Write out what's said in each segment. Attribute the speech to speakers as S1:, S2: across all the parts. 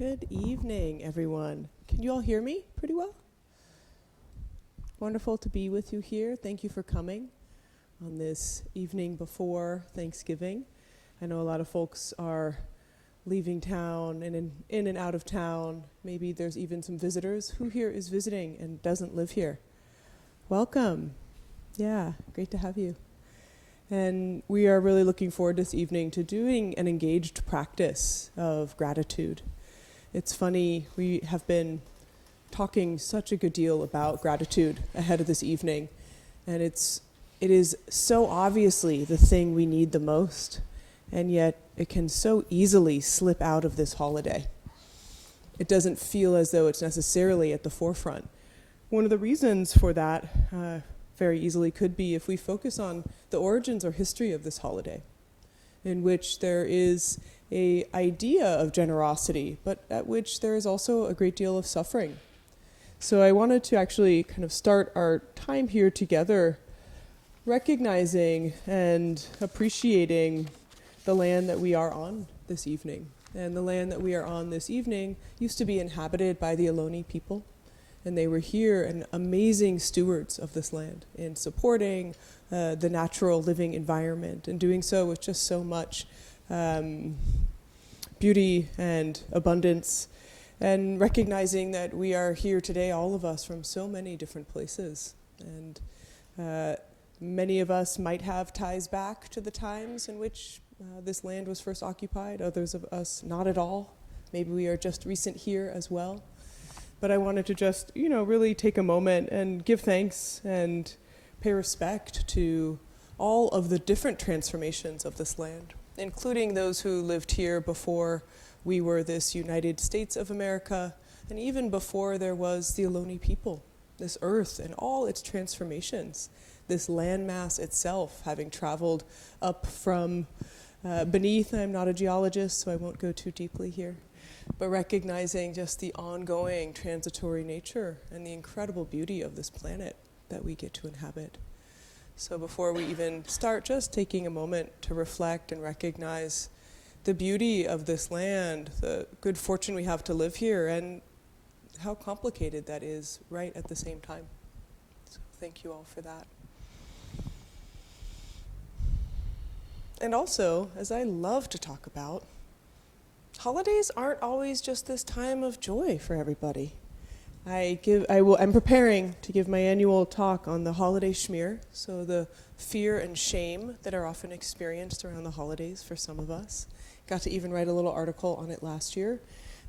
S1: Good evening, everyone. Can you all hear me pretty well? Wonderful to be with you here. Thank you for coming on this evening before Thanksgiving. I know a lot of folks are leaving town and in and out of town. Maybe there's even some visitors. Who here is visiting and doesn't live here? Welcome. Yeah, great to have you. And we are really looking forward this evening to doing an engaged practice of gratitude. It's funny, we have been talking such a good deal about gratitude ahead of this evening, and it is so obviously the thing we need the most, and yet it can so easily slip out of this holiday. It doesn't feel as though it's necessarily at the forefront. One of the reasons for that very easily could be if we focus on the origins or history of this holiday, in which there is an idea of generosity, but at which there is also a great deal of suffering. So I wanted to actually kind of start our time here together recognizing and appreciating the land that we are on this evening. And the land that we are on this evening used to be inhabited by the Ohlone people. And they were here and amazing stewards of this land in supporting the natural living environment and doing so with just so much beauty and abundance, and recognizing that we are here today, all of us, from so many different places. And many of us might have ties back to the times in which this land was first occupied, others of us not at all. Maybe we are just recent here as well. But I wanted to just, really take a moment and give thanks and pay respect to all of the different transformations of this land, including those who lived here before we were this United States of America, and even before there was the Ohlone people, this earth and all its transformations, this landmass itself having traveled up from beneath. I'm not a geologist, so I won't go too deeply here, but recognizing just the ongoing transitory nature and the incredible beauty of this planet that we get to inhabit. So before we even start, just taking a moment to reflect and recognize the beauty of this land, the good fortune we have to live here, and how complicated that is right at the same time. So thank you all for that. And also, as I love to talk about, holidays aren't always just this time of joy for everybody. I'm preparing to give my annual talk on the holiday schmear, so the fear and shame that are often experienced around the holidays for some of us. Got to even write a little article on it last year,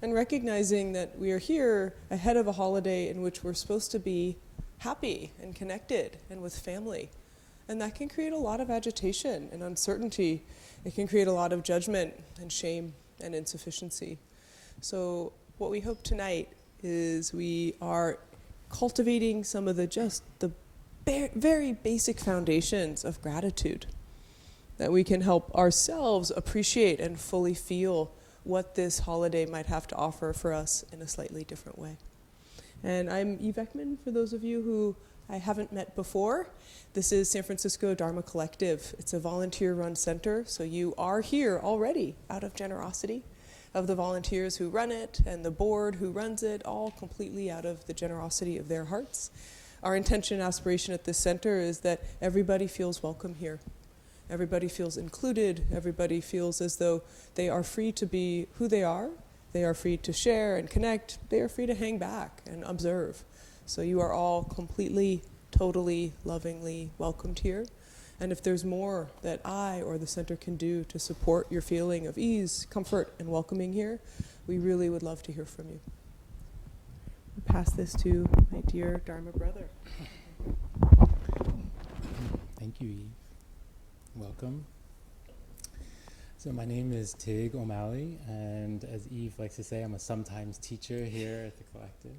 S1: and recognizing that we are here ahead of a holiday in which we're supposed to be happy and connected and with family. And that can create a lot of agitation and uncertainty. It can create a lot of judgment and shame and insufficiency. So what we hope tonight is we are cultivating some of the very basic foundations of gratitude, that we can help ourselves appreciate and fully feel what this holiday might have to offer for us in a slightly different way. And I'm Eve Ekman, for those of you who I haven't met before. This is San Francisco Dharma Collective. It's a volunteer-run center, so you are here already out of generosity of the volunteers who run it and the board who runs it, all completely out of the generosity of their hearts. Our intention and aspiration at this center is that everybody feels welcome here. Everybody feels included. Everybody feels as though they are free to be who they are. They are free to share and connect. They are free to hang back and observe. So you are all completely, totally, lovingly welcomed here. And if there's more that I or the center can do to support your feeling of ease, comfort, and welcoming here, we really would love to hear from you. I'll pass this to my dear Dharma brother.
S2: Thank you, Eve. Welcome. So my name is Teague O'Malley, and as Eve likes to say, I'm a sometimes teacher here at the collective.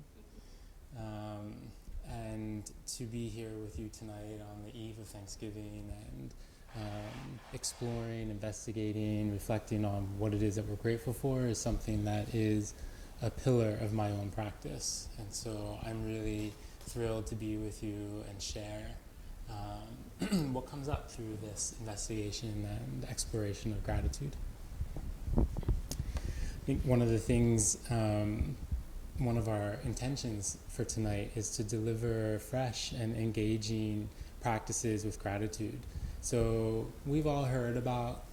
S2: And to be here with you tonight on the eve of Thanksgiving and exploring, investigating, reflecting on what it is that we're grateful for is something that is a pillar of my own practice. And so I'm really thrilled to be with you and share what comes up through this investigation and exploration of gratitude. think one of the things, one of our intentions for tonight is to deliver fresh and engaging practices with gratitude. So we've all heard about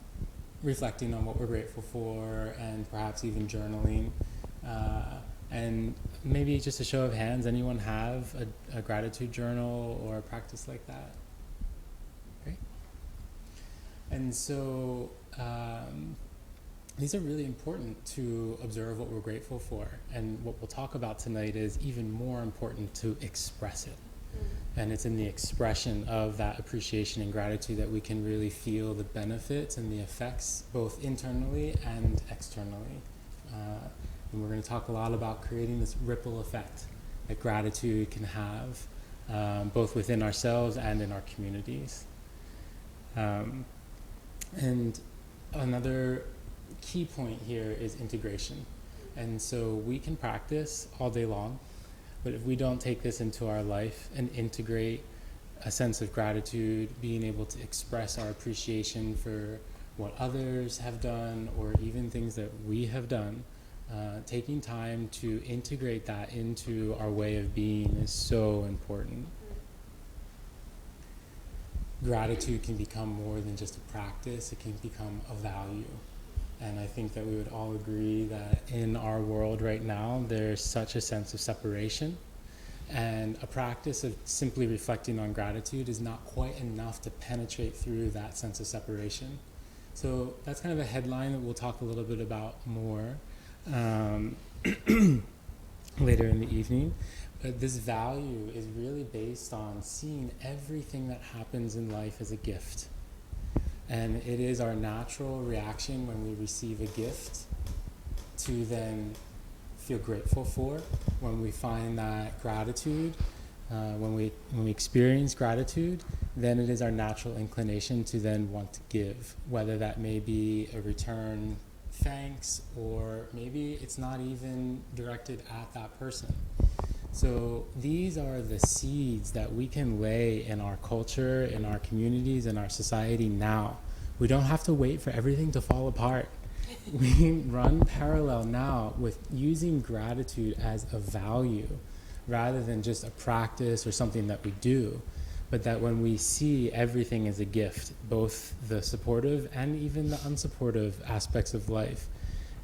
S2: reflecting on what we're grateful for and perhaps even journaling. And maybe just a show of hands, anyone have a gratitude journal or a practice like that? Great. And so these are really important to observe what we're grateful for. And what we'll talk about tonight is even more important to express it. And it's in the expression of that appreciation and gratitude that we can really feel the benefits and the effects, both internally and externally. And we're going to talk a lot about creating this ripple effect that gratitude can have, both within ourselves and in our communities. And another key point here is integration. And so we can practice all day long, but if we don't take this into our life and integrate a sense of gratitude, being able to express our appreciation for what others have done or even things that we have done, taking time to integrate that into our way of being is so important. Gratitude can become more than just a practice, it can become a value. And I think that we would all agree that in our world right now, there's such a sense of separation. And a practice of simply reflecting on gratitude is not quite enough to penetrate through that sense of separation. So that's kind of a headline that we'll talk a little bit about more later in the evening. But this value is really based on seeing everything that happens in life as a gift. And it is our natural reaction when we receive a gift to then feel grateful for. When we find that gratitude, when we experience gratitude, then it is our natural inclination to then want to give, whether that may be a return thanks or maybe it's not even directed at that person. So these are the seeds that we can lay in our culture, in our communities, in our society now. We don't have to wait for everything to fall apart. We run parallel now with using gratitude as a value rather than just a practice or something that we do, but that when we see everything as a gift, both the supportive and even the unsupportive aspects of life,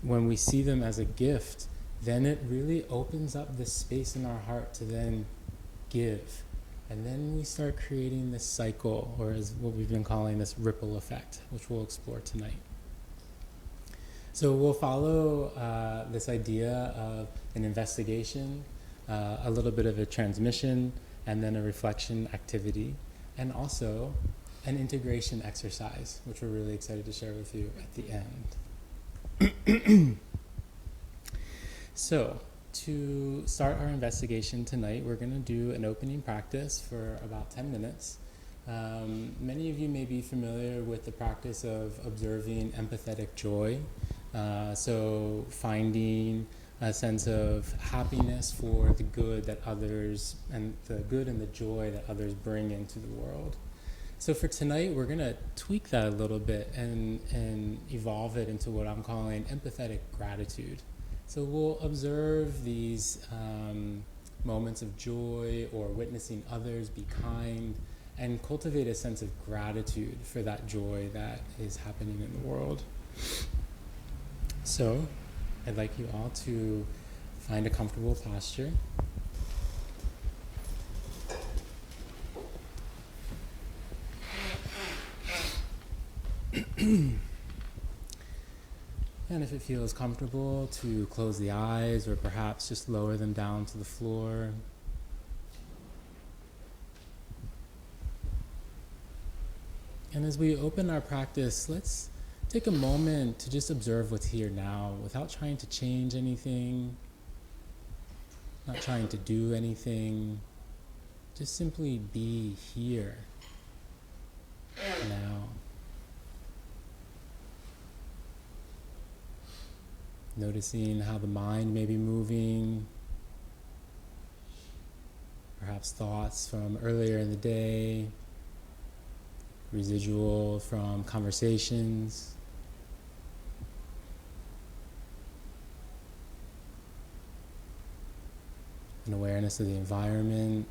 S2: when we see them as a gift, then it really opens up this space in our heart to then give. And then we start creating this cycle, or as what we've been calling this ripple effect, which we'll explore tonight. So we'll follow this idea of an investigation, a little bit of a transmission, and then a reflection activity, and also an integration exercise, which we're really excited to share with you at the end. So, to start our investigation tonight, we're going to do an opening practice for about 10 minutes. Many of you may be familiar with the practice of observing empathetic joy. So finding a sense of happiness for the good that others, and the good and the joy that others bring into the world. So for tonight, we're going to tweak that a little bit and evolve it into what I'm calling empathetic gratitude. So we'll observe these moments of joy or witnessing others be kind and cultivate a sense of gratitude for that joy that is happening in the world. So I'd like you all to find a comfortable posture. And if it feels comfortable, to close the eyes or perhaps just lower them down to the floor. And as we open our practice, let's take a moment to just observe what's here now without trying to change anything, not trying to do anything. Just simply be here now. Noticing how the mind may be moving, perhaps thoughts from earlier in the day, residual from conversations. an awareness of the environment,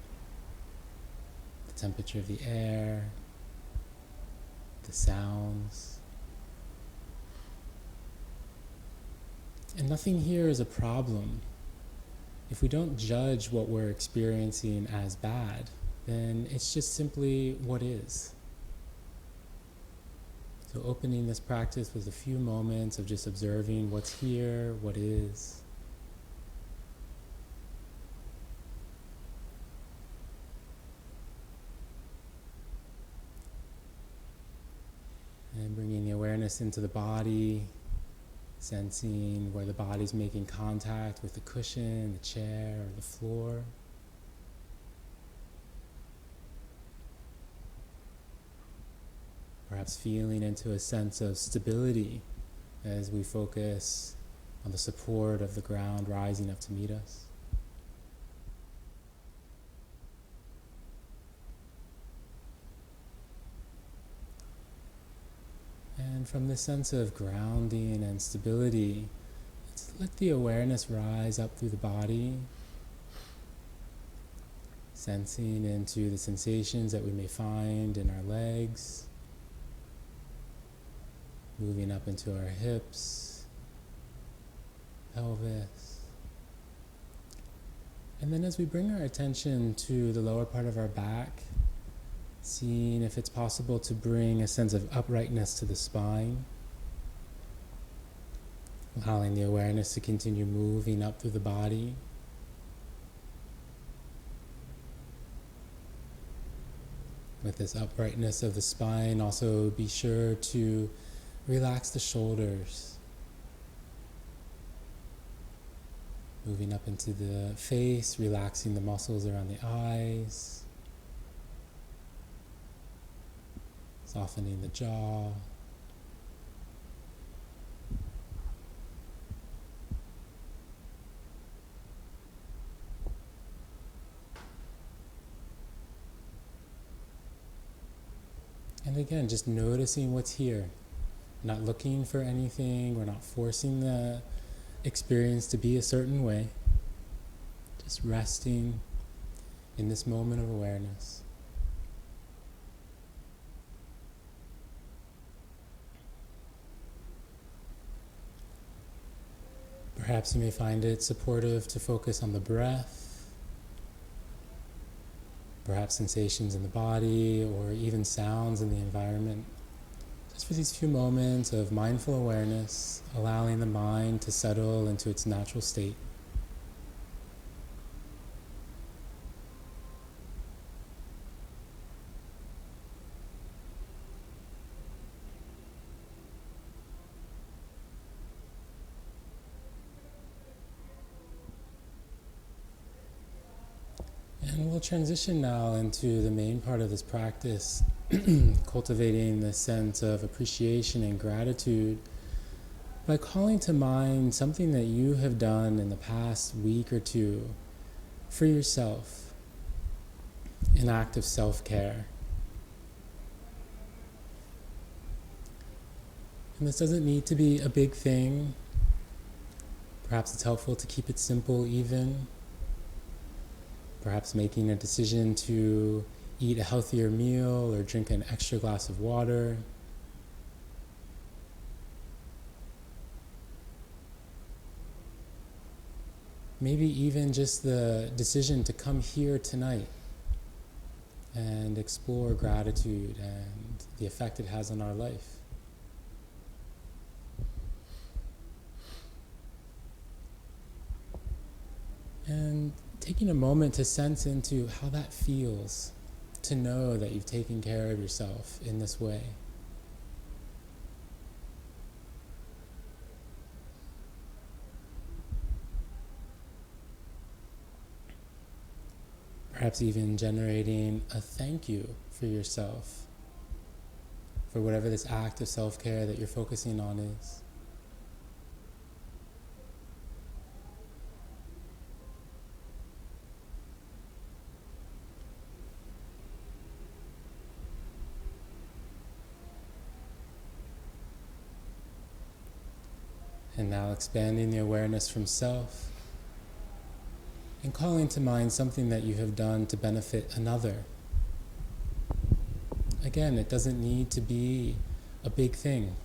S2: the temperature of the air, the sounds. And nothing here is a problem. If we don't judge what we're experiencing as bad, then it's just simply what is. So opening this practice with a few moments of just observing what's here, what is. And bringing the awareness into the body, sensing where the body's making contact with the cushion, the chair, or the floor. Perhaps feeling into a sense of stability as we focus on the support of the ground rising up to meet us. And from this sense of grounding and stability, let's let the awareness rise up through the body, sensing into the sensations that we may find in our legs, moving up into our hips, pelvis. And then as we bring our attention to the lower part of our back, seeing if it's possible to bring a sense of uprightness to the spine, allowing the awareness to continue moving up through the body. With this uprightness of the spine, also be sure to relax the shoulders, moving up into the face, relaxing the muscles around the eyes, softening the jaw. And again, just noticing what's here. Not looking for anything, we're not forcing the experience to be a certain way. Just resting in this moment of awareness. Perhaps you may find it supportive to focus on the breath, perhaps sensations in the body, or even sounds in the environment. Just for these few moments of mindful awareness, allowing the mind to settle into its natural state. And we'll transition now into the main part of this practice, cultivating the sense of appreciation and gratitude by calling to mind something that you have done in the past week or two for yourself, an act of self-care. And this doesn't need to be a big thing. Perhaps it's helpful to keep it simple even. Perhaps making a decision to eat a healthier meal or drink an extra glass of water. Maybe even just the decision to come here tonight and explore gratitude and the effect it has on our life. And taking a moment to sense into how that feels, to know that you've taken care of yourself in this way. Perhaps even generating a thank you for yourself, for whatever this act of self-care that you're focusing on is. And now expanding the awareness from self and calling to mind something that you have done to benefit another. Again, it doesn't need to be a big thing.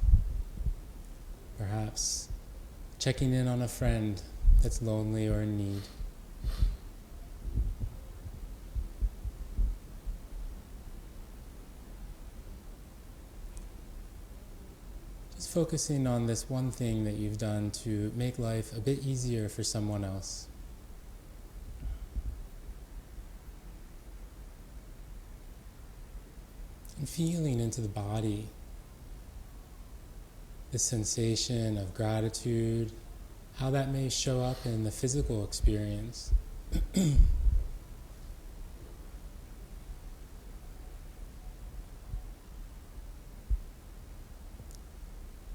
S2: Perhaps checking in on a friend that's lonely or in need. Just focusing on this one thing that you've done to make life a bit easier for someone else. And feeling into the body the sensation of gratitude, how that may show up in the physical experience.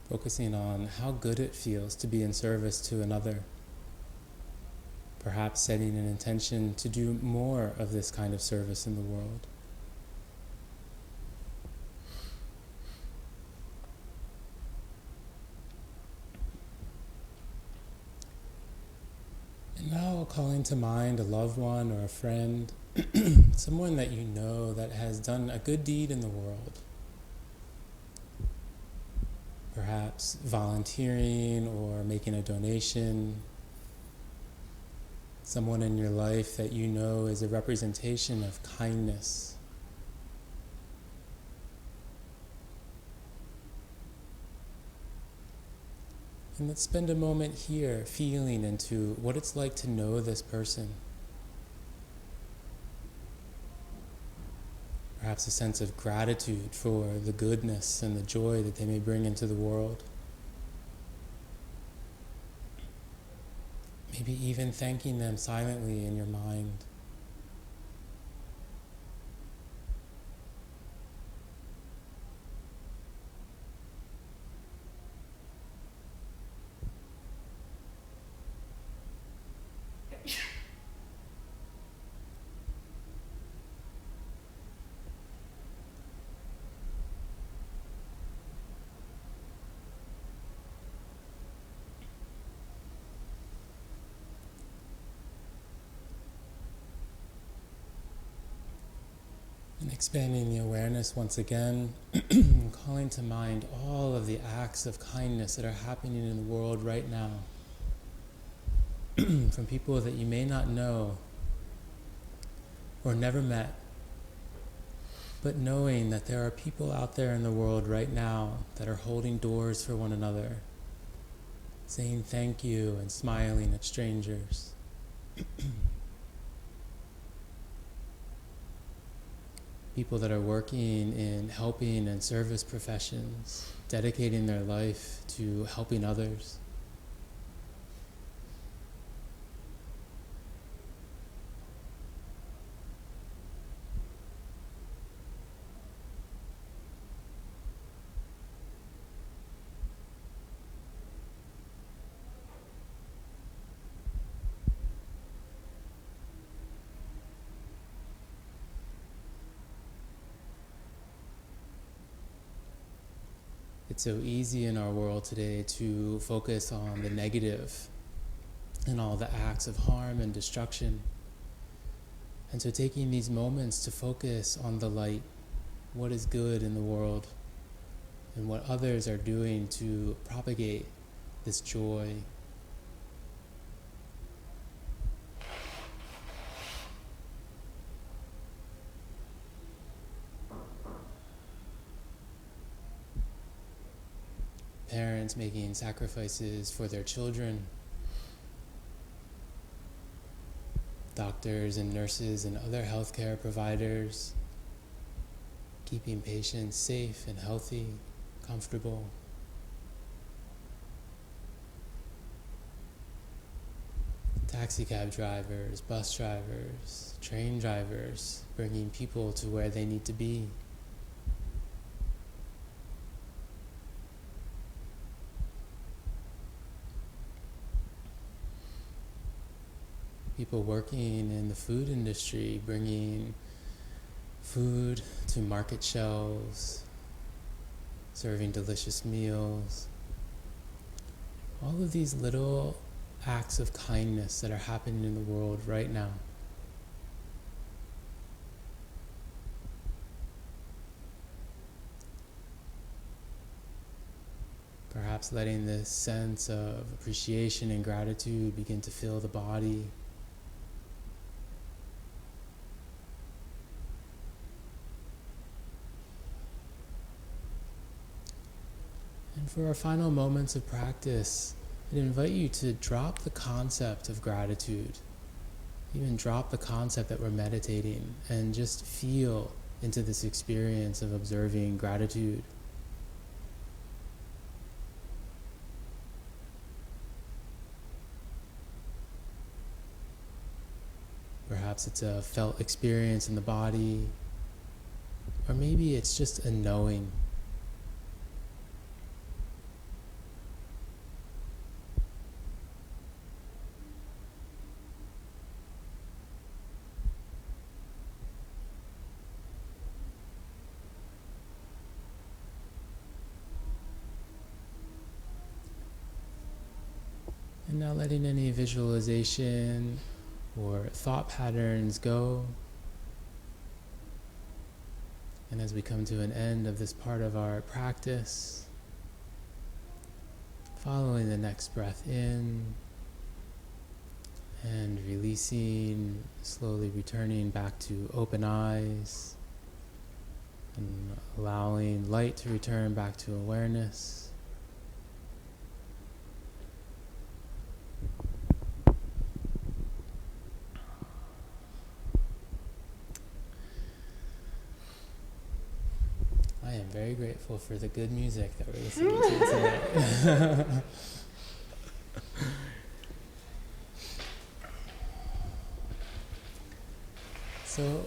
S2: Focusing on how good it feels to be in service to another. Perhaps setting an intention to do more of this kind of service in the world. And now calling to mind a loved one or a friend, someone that you know that has done a good deed in the world. Perhaps volunteering or making a donation. Someone in your life that you know is a representation of kindness. And let's spend a moment here feeling into what it's like to know this person. Perhaps a sense of gratitude for the goodness and the joy that they may bring into the world. Maybe even thanking them silently in your mind. And expanding the awareness once again, calling to mind all of the acts of kindness that are happening in the world right now. From people that you may not know or never met, but knowing that there are people out there in the world right now that are holding doors for one another, saying thank you and smiling at strangers. People that are working in helping and service professions, dedicating their life to helping others. It's so easy in our world today to focus on the negative and all the acts of harm and destruction. And so taking these moments to focus on the light, what is good in the world, and what others are doing to propagate this joy. Parents making sacrifices for their children. Doctors and nurses and other healthcare providers keeping patients safe and healthy, comfortable. Taxi cab drivers, bus drivers, train drivers, bringing people to where they need to be. People working in the food industry, bringing food to market shelves, serving delicious meals. All of these little acts of kindness that are happening in the world right now. Perhaps letting this sense of appreciation and gratitude begin to fill the body. And for our final moments of practice, I'd invite you to drop the concept of gratitude. Even drop the concept that we're meditating and just feel into this experience of observing gratitude. Perhaps it's a felt experience in the body, or maybe it's just a knowing. And now letting any visualization or thought patterns go. And as we come to an end of this part of our practice, following the next breath in and releasing, slowly returning back to open eyes and allowing light to return back to awareness. I am very grateful for the good music that we're listening to today. So,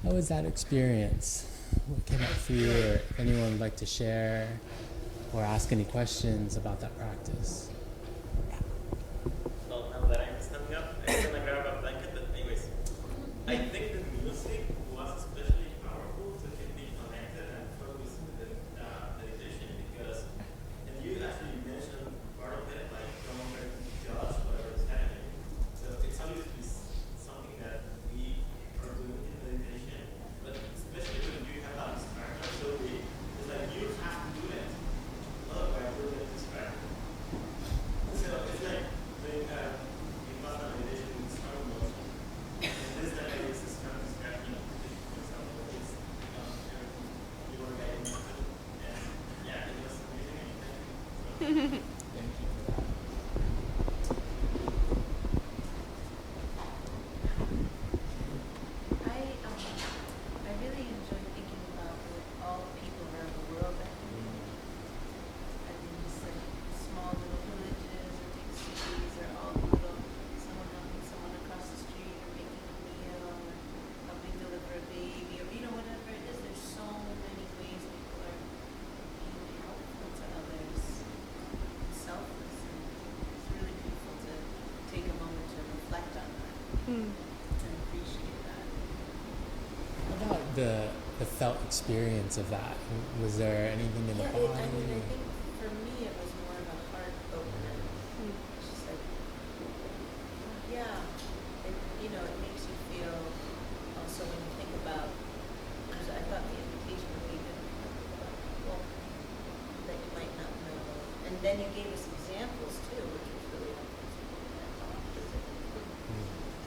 S2: how was that experience? What came up for you, or if anyone would like to share or ask any questions about that practice?
S3: Well, now that I'm standing up, I'm gonna grab a blanket, but anyways, I think the music was especially powerful to keep me connected and focused with the meditation, because, and you actually mentioned part of it, like don't try to judge whatever is happening. So it's obviously something that we are doing in meditation, but especially when you have that distraction, so it's like you have to do it, otherwise you'll get distracted. So it's like when you pass on meditation with strong emotion, and this time it's a strong distraction. For example, it's you were getting into it, and yeah, it was amazing.
S2: Thank you for that.
S4: I really enjoy thinking about all the people around the world that can I mean, just like small little villages or big cities or all the little, someone helping someone across the street or making a meal or helping deliver a baby or, whatever it is. There's so many ways people are being helpful to others, selfless. And it's really beautiful to take a moment to reflect on that and appreciate that.
S2: How about the felt experience of that? Was there anything in the body?
S4: I think for me it was more of a heart opener. It's just like, it makes you feel also when you think about, because I thought the invitation would be to think about people that you might not know. And then you gave us examples too, which was really helpful.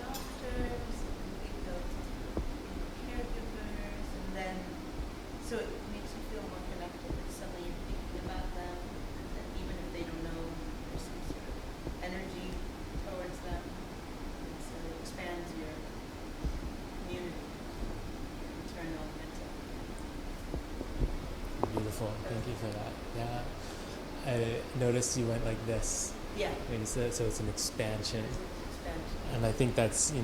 S4: Doctors, caregivers, and then, so it makes you feel more connected, and suddenly you're thinking about them, and then even if they don't know, there's some sort of energy towards them, and so it expands your community, internal, mental.
S2: Beautiful. Thank you for that. Yeah. I noticed you went like this.
S4: Yeah,
S2: So it's an expansion.
S4: expansion.
S2: And I think that's, that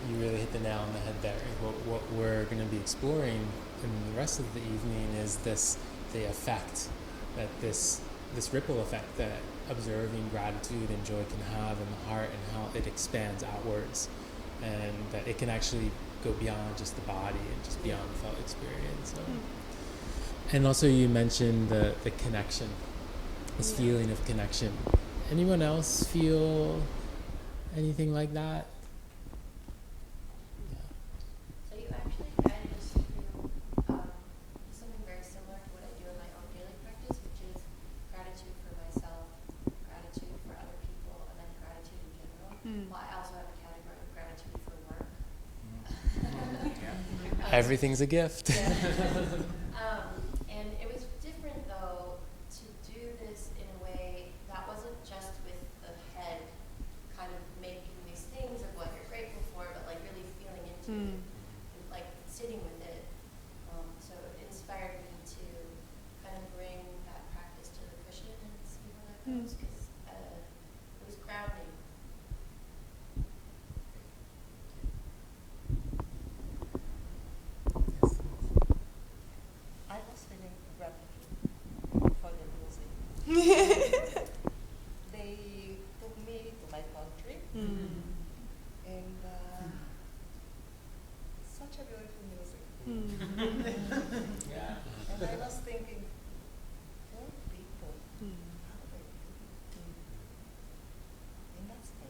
S2: you really hit the nail on the head there. What we're going to be exploring in the rest of the evening is the effect that this ripple effect that observing gratitude and joy can have in the heart, and how it expands outwards, and that it can actually go beyond just the body and just beyond the felt experience. So. And also you mentioned the connection, this feeling of connection. Anyone else feel anything like that? Yeah.
S4: So you actually guided us through something very similar to what I do in my own daily practice, which is gratitude for myself, gratitude for other people, and then gratitude in general. Well, I also have a category of gratitude for work.
S2: Everything's a gift.
S4: And it was different, though, to do this in a way that wasn't just with the head kind of making these things of what you're grateful for, but like really feeling into it, and, like sitting with it. So it inspired me to kind of bring that practice to the cushion and see where that goes, because it was grounding.
S5: I was feeling gratitude for the music. They took me to my country, and such a beautiful music.
S2: Yeah.
S5: And I was thinking, poor people, how they do. And that's me.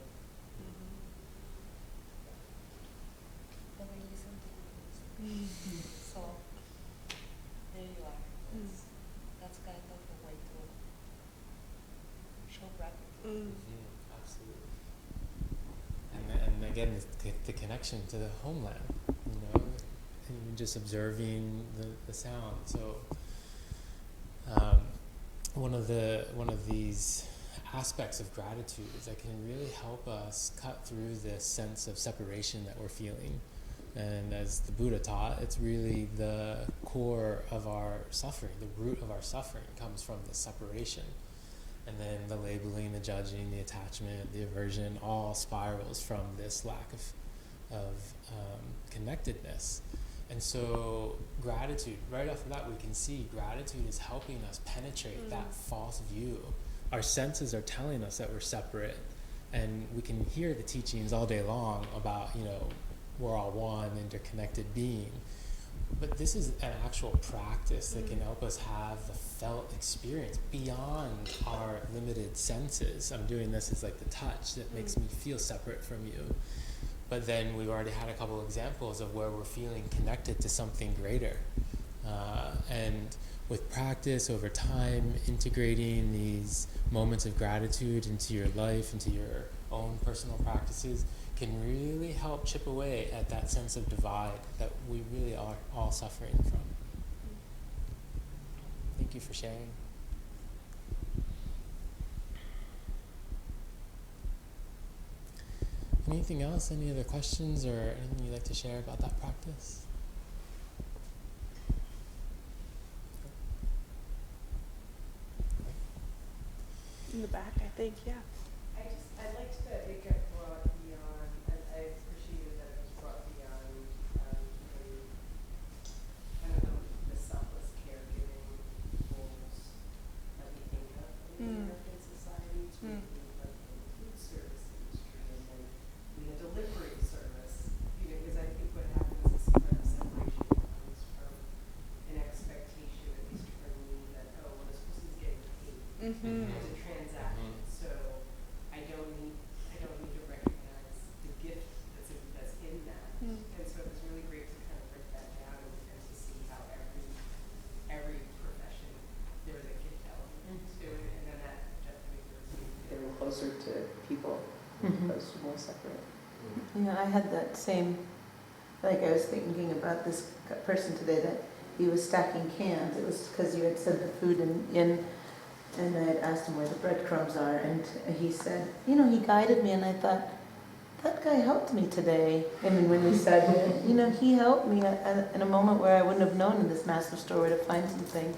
S5: When I listen to the music. So there you are. That's kind of a way to show gratitude.
S2: Absolutely. And again, the connection to the homeland, and just observing the sound. So one of these aspects of gratitude is that can really help us cut through this sense of separation that we're feeling. And as the Buddha taught, it's really the core of our suffering. The root of our suffering comes from the separation. And then the labeling, the judging, the attachment, the aversion, all spirals from this lack of connectedness. And so gratitude, right off the bat, we can see gratitude is helping us penetrate that false view. Our senses are telling us that we're separate. And we can hear the teachings all day long about, we're all one, interconnected being. But this is an actual practice that can help us have the felt experience beyond our limited senses. I'm doing this as like the touch that makes me feel separate from you. But then we've already had a couple examples of where we're feeling connected to something greater. And with practice over time, integrating these moments of gratitude into your life, into your own personal practices, can really help chip away at that sense of divide that we really are all suffering from. Thank you for sharing. Anything else? Any other questions or anything you'd like to share about that practice?
S1: In the back, I think, yeah.
S6: I'd like that it get brought beyond, and I appreciated that it was brought beyond kind of the selfless caregiving roles that we think of in the American society to include like the food service industry and then the delivery service, because I think what happens is sometimes separation comes from an expectation, at least for me, that, well, this person's getting paid. There's a transaction, so I don't need to recognize the gift that's in that. And so it was really great to kind of break that down and to see how every profession there was a gift element to it, and then that definitely they were closer to people as opposed to more separate.
S7: Yeah, I had that same, like I was thinking about this person today that he was stacking cans. It was because you had said the food in and I had asked him where the breadcrumbs are, and he said, he guided me, and I thought, that guy helped me today. I mean, when we said, he helped me in a moment where I wouldn't have known in this massive store where to find something.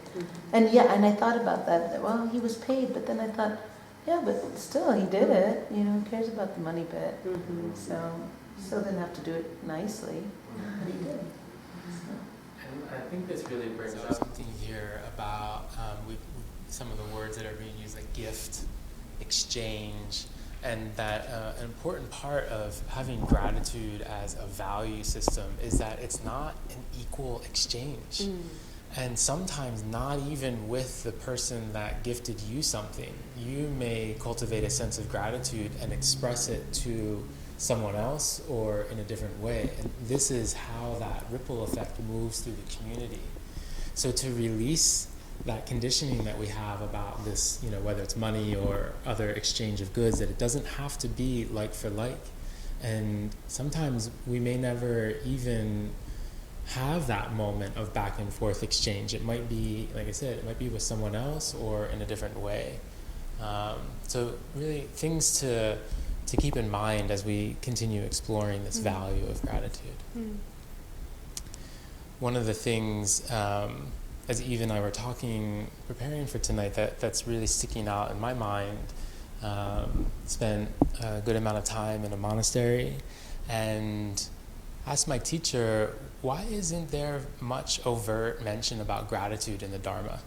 S7: And yeah, and I thought about that, well, he was paid, but then I thought, yeah, but still, he did it. Who cares about the money bit? So, still didn't have to do it nicely, but he did.
S2: And I think this really brings up something here about some of the words that are being used, like gift, exchange, and that an important part of having gratitude as a value system is that it's not an equal exchange. And sometimes not even with the person that gifted you something. You may cultivate a sense of gratitude and express it to someone else or in a different way. And this is how that ripple effect moves through the community. So to release that conditioning that we have about this, whether it's money or other exchange of goods, that it doesn't have to be like for like. And sometimes we may never even have that moment of back and forth exchange. It might be, like I said, it might be with someone else or in a different way. So really things to keep in mind as we continue exploring this value of gratitude. One of the things, as Eve and I were preparing for tonight, that's really sticking out in my mind, spent a good amount of time in a monastery and asked my teacher, why isn't there much overt mention about gratitude in the Dharma?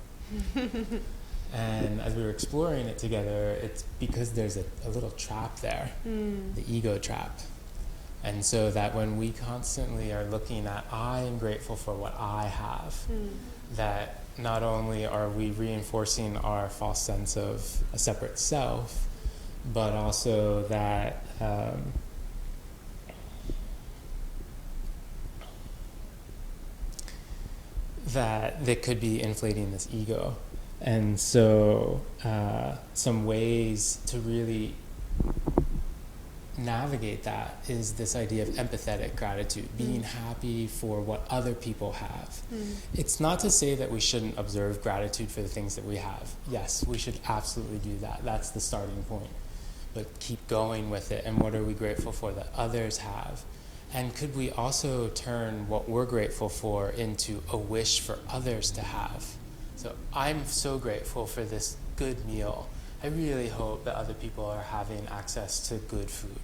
S2: And as we were exploring it together, it's because there's a little trap there, the ego trap. And so that when we constantly are looking at, I am grateful for what I have, that not only are we reinforcing our false sense of a separate self, but also that that they could be inflating this ego. And so some ways to really navigate that is this idea of empathetic gratitude, being happy for what other people have. It's not to say that we shouldn't observe gratitude for the things that we have. Yes, we should absolutely do that. That's the starting point. But keep going with it. And what are we grateful for that others have? And could we also turn what we're grateful for into a wish for others to have? So I'm so grateful for this good meal. I really hope that other people are having access to good food.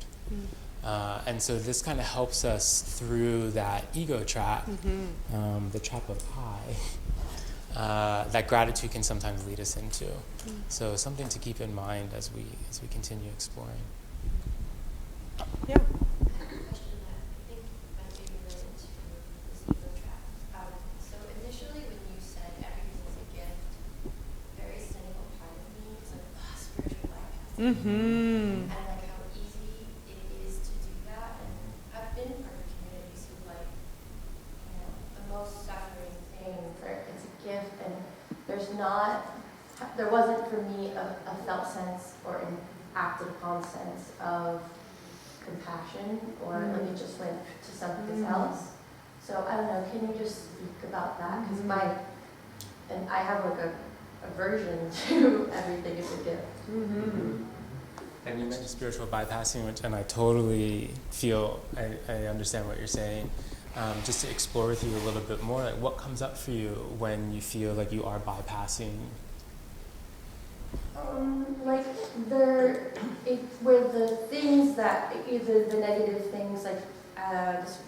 S2: And so this kind of helps us through that ego trap, the trap of I, that gratitude can sometimes lead us into. So something to keep in mind as we continue exploring.
S1: Yeah.
S8: So initially when you said everything is a gift, very cynical part of me was like, spiritual bypass. And like how easy it is to do that. And I've been part of communities who the most suffering thing it's a gift, and there wasn't for me a felt sense or an acted upon sense of compassion, or like it just went to something else. So I don't know, can you just speak about that? Because I have like a aversion to everything is a gift.
S2: And you mentioned spiritual bypassing, and I totally feel, I understand what you're saying. Just to explore with you a little bit more, like what comes up for you when you feel like you are bypassing?
S8: Where the things that, either the negative things, like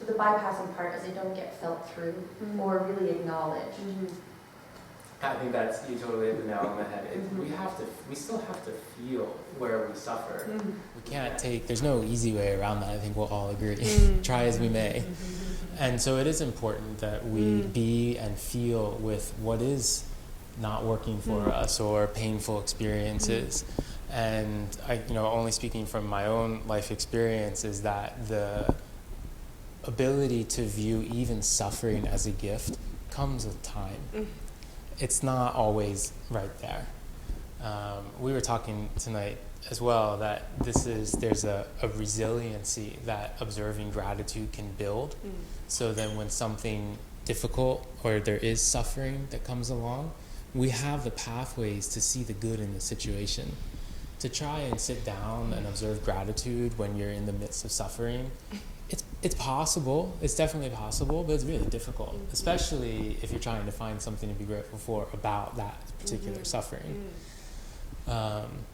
S8: the bypassing part is they don't get felt through or really acknowledged.
S2: I think you totally hit the nail on the head. We still have to feel where we suffer. We can't there's no easy way around that. I think we'll all agree, try as we may. And so it is important that we be and feel with what is not working for us or painful experiences. And I, only speaking from my own life experience, is that the ability to view even suffering as a gift comes with time. It's not always right there. We were talking tonight as well that there's a resiliency that observing gratitude can build. So then when something difficult or there is suffering that comes along, we have the pathways to see the good in the situation. To try and sit down and observe gratitude when you're in the midst of suffering, it's possible. It's definitely possible, but it's really difficult, especially if you're trying to find something to be grateful for about that particular suffering.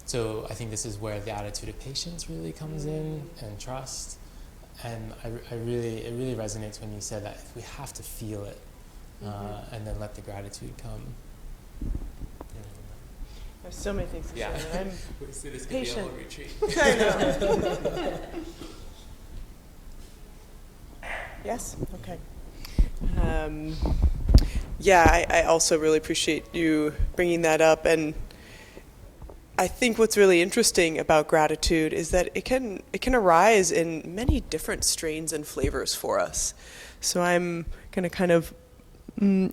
S2: So I think this is where the attitude of patience really comes in, and trust. And it really resonates when you said that we have to feel it, and then let the gratitude come.
S1: There's so many things to
S2: Yeah.
S1: say. I'm
S2: This could
S1: patient.
S2: be a whole retreat.
S1: I know. Yes? Okay. Yeah, I also really appreciate you bringing that up. And I think what's really interesting about gratitude is that it can arise in many different strains and flavors for us. So I'm going to kind of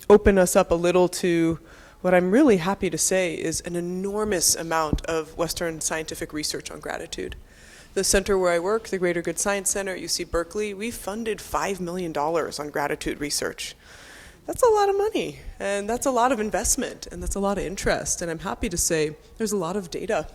S1: open us up a little to what I'm really happy to say is an enormous amount of Western scientific research on gratitude. The center where I work, the Greater Good Science Center at UC Berkeley, we funded $5 million on gratitude research. That's a lot of money, and that's a lot of investment, and that's a lot of interest. And I'm happy to say there's a lot of data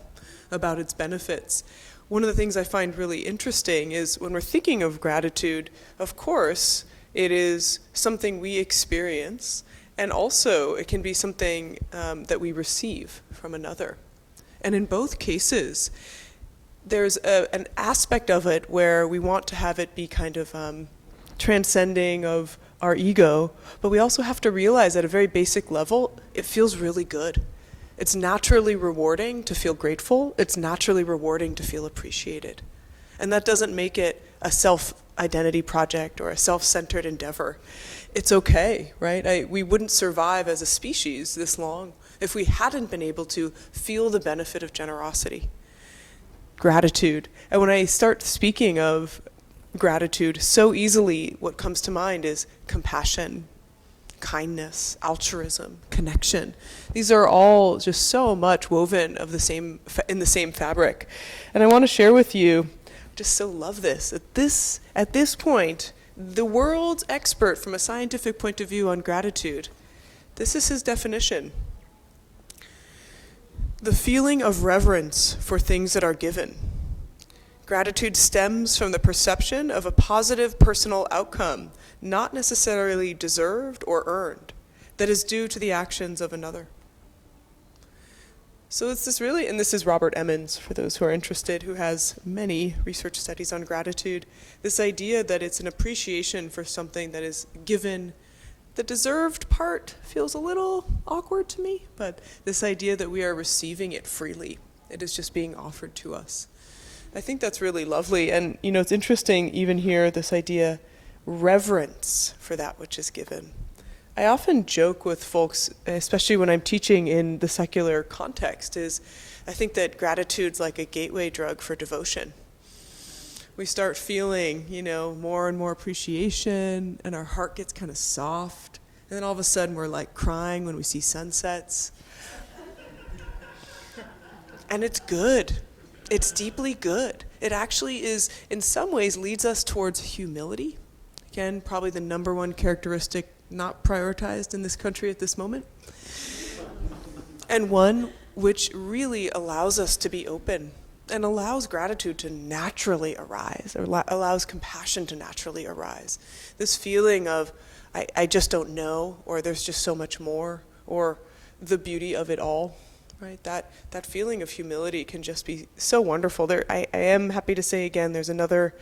S1: about its benefits. One of the things I find really interesting is when we're thinking of gratitude, of course, it is something we experience, and also it can be something that we receive from another. And in both cases, there's an aspect of it where we want to have it be kind of transcending of our ego, but we also have to realize at a very basic level, it feels really good. It's naturally rewarding to feel grateful. It's naturally rewarding to feel appreciated. And that doesn't make it a self-identity project or a self-centered endeavor. It's okay, right? We wouldn't survive as a species this long if we hadn't been able to feel the benefit of generosity, gratitude. And when I start speaking of gratitude, so easily what comes to mind is compassion, kindness, altruism, connection. These are all just so much woven of in the same fabric. And I want to share with you, just so love this. At this point, the world's expert from a scientific point of view on gratitude, this is his definition. The feeling of reverence for things that are given. Gratitude stems from the perception of a positive personal outcome, not necessarily deserved or earned, that is due to the actions of another. So it's this really, and this is Robert Emmons, for those who are interested, who has many research studies on gratitude, this idea that it's an appreciation for something that is given. The deserved part feels a little awkward to me, but this idea that we are receiving it freely, it is just being offered to us. I think that's really lovely. And, it's interesting even here, this idea, reverence for that which is given. I often joke with folks, especially when I'm teaching in the secular context, is I think that gratitude's like a gateway drug for devotion. We start feeling, more and more appreciation, and our heart gets kind of soft. And then all of a sudden we're like crying when we see sunsets. And it's good. It's deeply good. It actually is, in some ways, leads us towards humility. Again, probably the number one characteristic not prioritized in this country at this moment. And one which really allows us to be open and allows gratitude to naturally arise, or allows compassion to naturally arise. This feeling of, I just don't know, or there's just so much more, or the beauty of it all. Right, that feeling of humility can just be so wonderful. I am happy to say again, there's another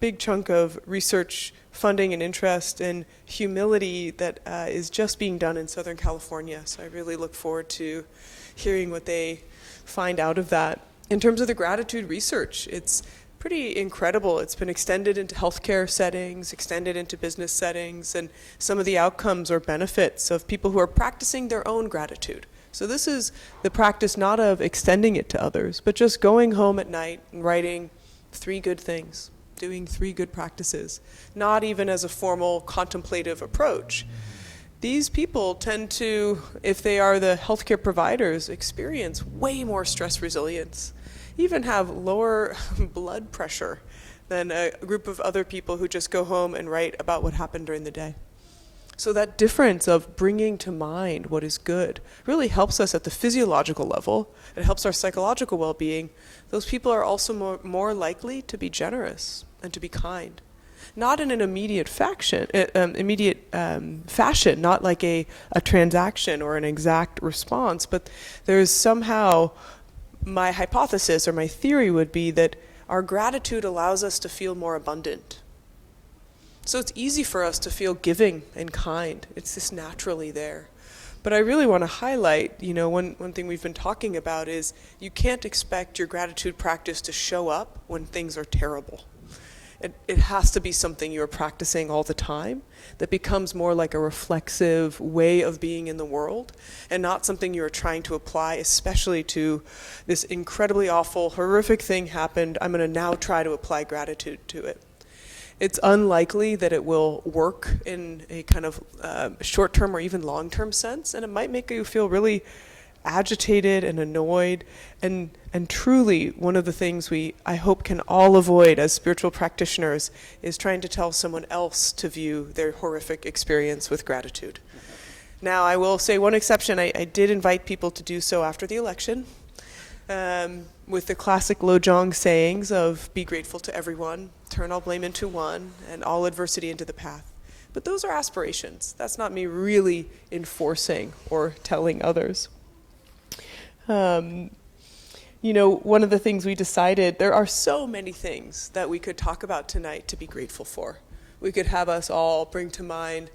S1: big chunk of research funding and interest in humility that is just being done in Southern California. So I really look forward to hearing what they find out of that. In terms of the gratitude research, it's pretty incredible. It's been extended into healthcare settings, extended into business settings, and some of the outcomes or benefits of people who are practicing their own gratitude. So this is the practice not of extending it to others, but just going home at night and writing 3 good things, doing 3 good practices, not even as a formal contemplative approach. These people tend to, if they are the healthcare providers, experience way more stress resilience, even have lower blood pressure than a group of other people who just go home and write about what happened during the day. So that difference of bringing to mind what is good really helps us at the physiological level. It helps our psychological well-being. Those people are also more likely to be generous and to be kind. Not in an immediate fashion, not like a transaction or an exact response, but there's somehow, my hypothesis or my theory would be that our gratitude allows us to feel more abundant. So it's easy for us to feel giving and kind. It's just naturally there. But I really want to highlight, one thing we've been talking about is you can't expect your gratitude practice to show up when things are terrible. It has to be something you're practicing all the time that becomes more like a reflexive way of being in the world and not something you're trying to apply, especially to this incredibly awful, horrific thing happened. I'm going to now try to apply gratitude to it. It's unlikely that it will work in a kind of short-term or even long-term sense, and it might make you feel really agitated and annoyed. And truly, one of the things I hope can all avoid as spiritual practitioners is trying to tell someone else to view their horrific experience with gratitude. Now, I will say one exception. I did invite people to do so after the election, with the classic Lojong sayings of be grateful to everyone, turn all blame into one, and all adversity into the path. But those are aspirations. That's not me really enforcing or telling others. One of the things we decided, there are so many things that we could talk about tonight to be grateful for. We could have us all bring to mind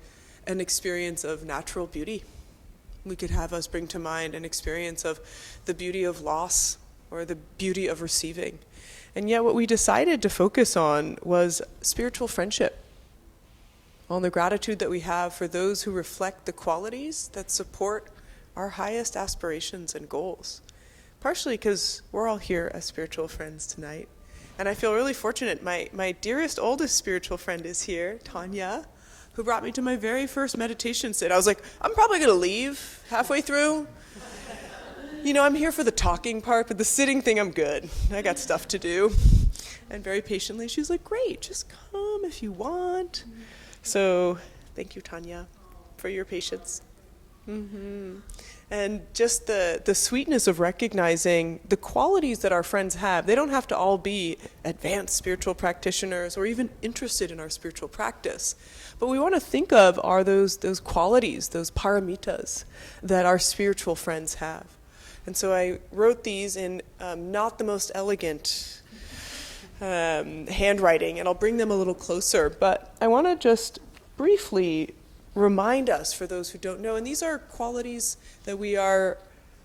S1: an experience of natural beauty. We could have us bring to mind an experience of the beauty of loss or the beauty of receiving. And yet what we decided to focus on was spiritual friendship, on the gratitude that we have for those who reflect the qualities that support our highest aspirations and goals. Partially because we're all here as spiritual friends tonight. And I feel really fortunate. My dearest, oldest spiritual friend is here, Tanya, who brought me to my very first meditation sit. I was like, I'm probably going to leave halfway through. I'm here for the talking part, but the sitting thing, I'm good. I got stuff to do. And very patiently, she was like, great, just come if you want. So thank you, Tanya, for your patience. Mm-hmm. And just the sweetness of recognizing the qualities that our friends have. They don't have to all be advanced spiritual practitioners or even interested in our spiritual practice. But we want to think of are those qualities, those paramitas that our spiritual friends have. And so I wrote these in not the most elegant handwriting, and I'll bring them a little closer. But I want to just briefly remind us, for those who don't know, and these are qualities that we are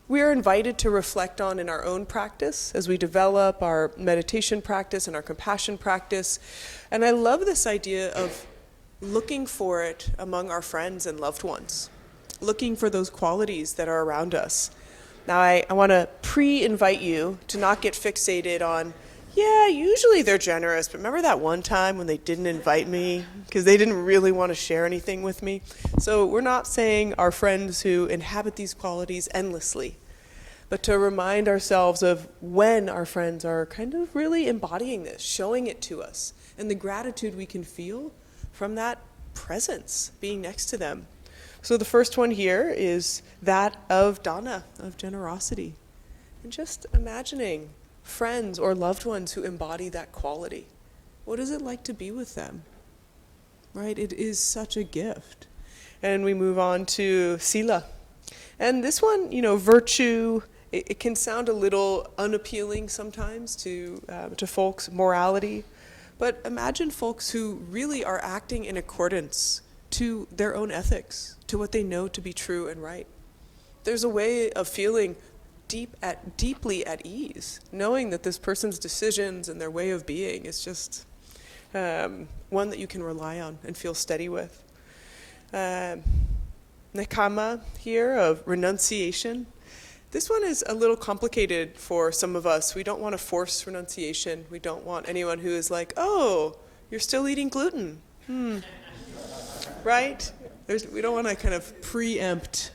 S1: invited to reflect on in our own practice as we develop our meditation practice and our compassion practice. And I love this idea of looking for it among our friends and loved ones, looking for those qualities that are around us. Now, I want to pre-invite you to not get fixated on, yeah, usually they're generous, but remember that one time when they didn't invite me because they didn't really want to share anything with me? So we're not saying our friends who inhabit these qualities endlessly, but to remind ourselves of when our friends are kind of really embodying this, showing it to us, and the gratitude we can feel from that presence, being next to them. So the first one here is that of dana, of generosity. And just imagining friends or loved ones who embody that quality. What is it like to be with them? Right? It is such a gift. And we move on to sila. And this one, virtue, it can sound a little unappealing sometimes to folks, morality. But imagine folks who really are acting in accordance to their own ethics, to what they know to be true and right. There's a way of feeling deeply at ease, knowing that this person's decisions and their way of being is just one that you can rely on and feel steady with. Nekama here of renunciation. This one is a little complicated for some of us. We don't want to force renunciation. We don't want anyone who is like, oh, you're still eating gluten. Right? We don't want to kind of preempt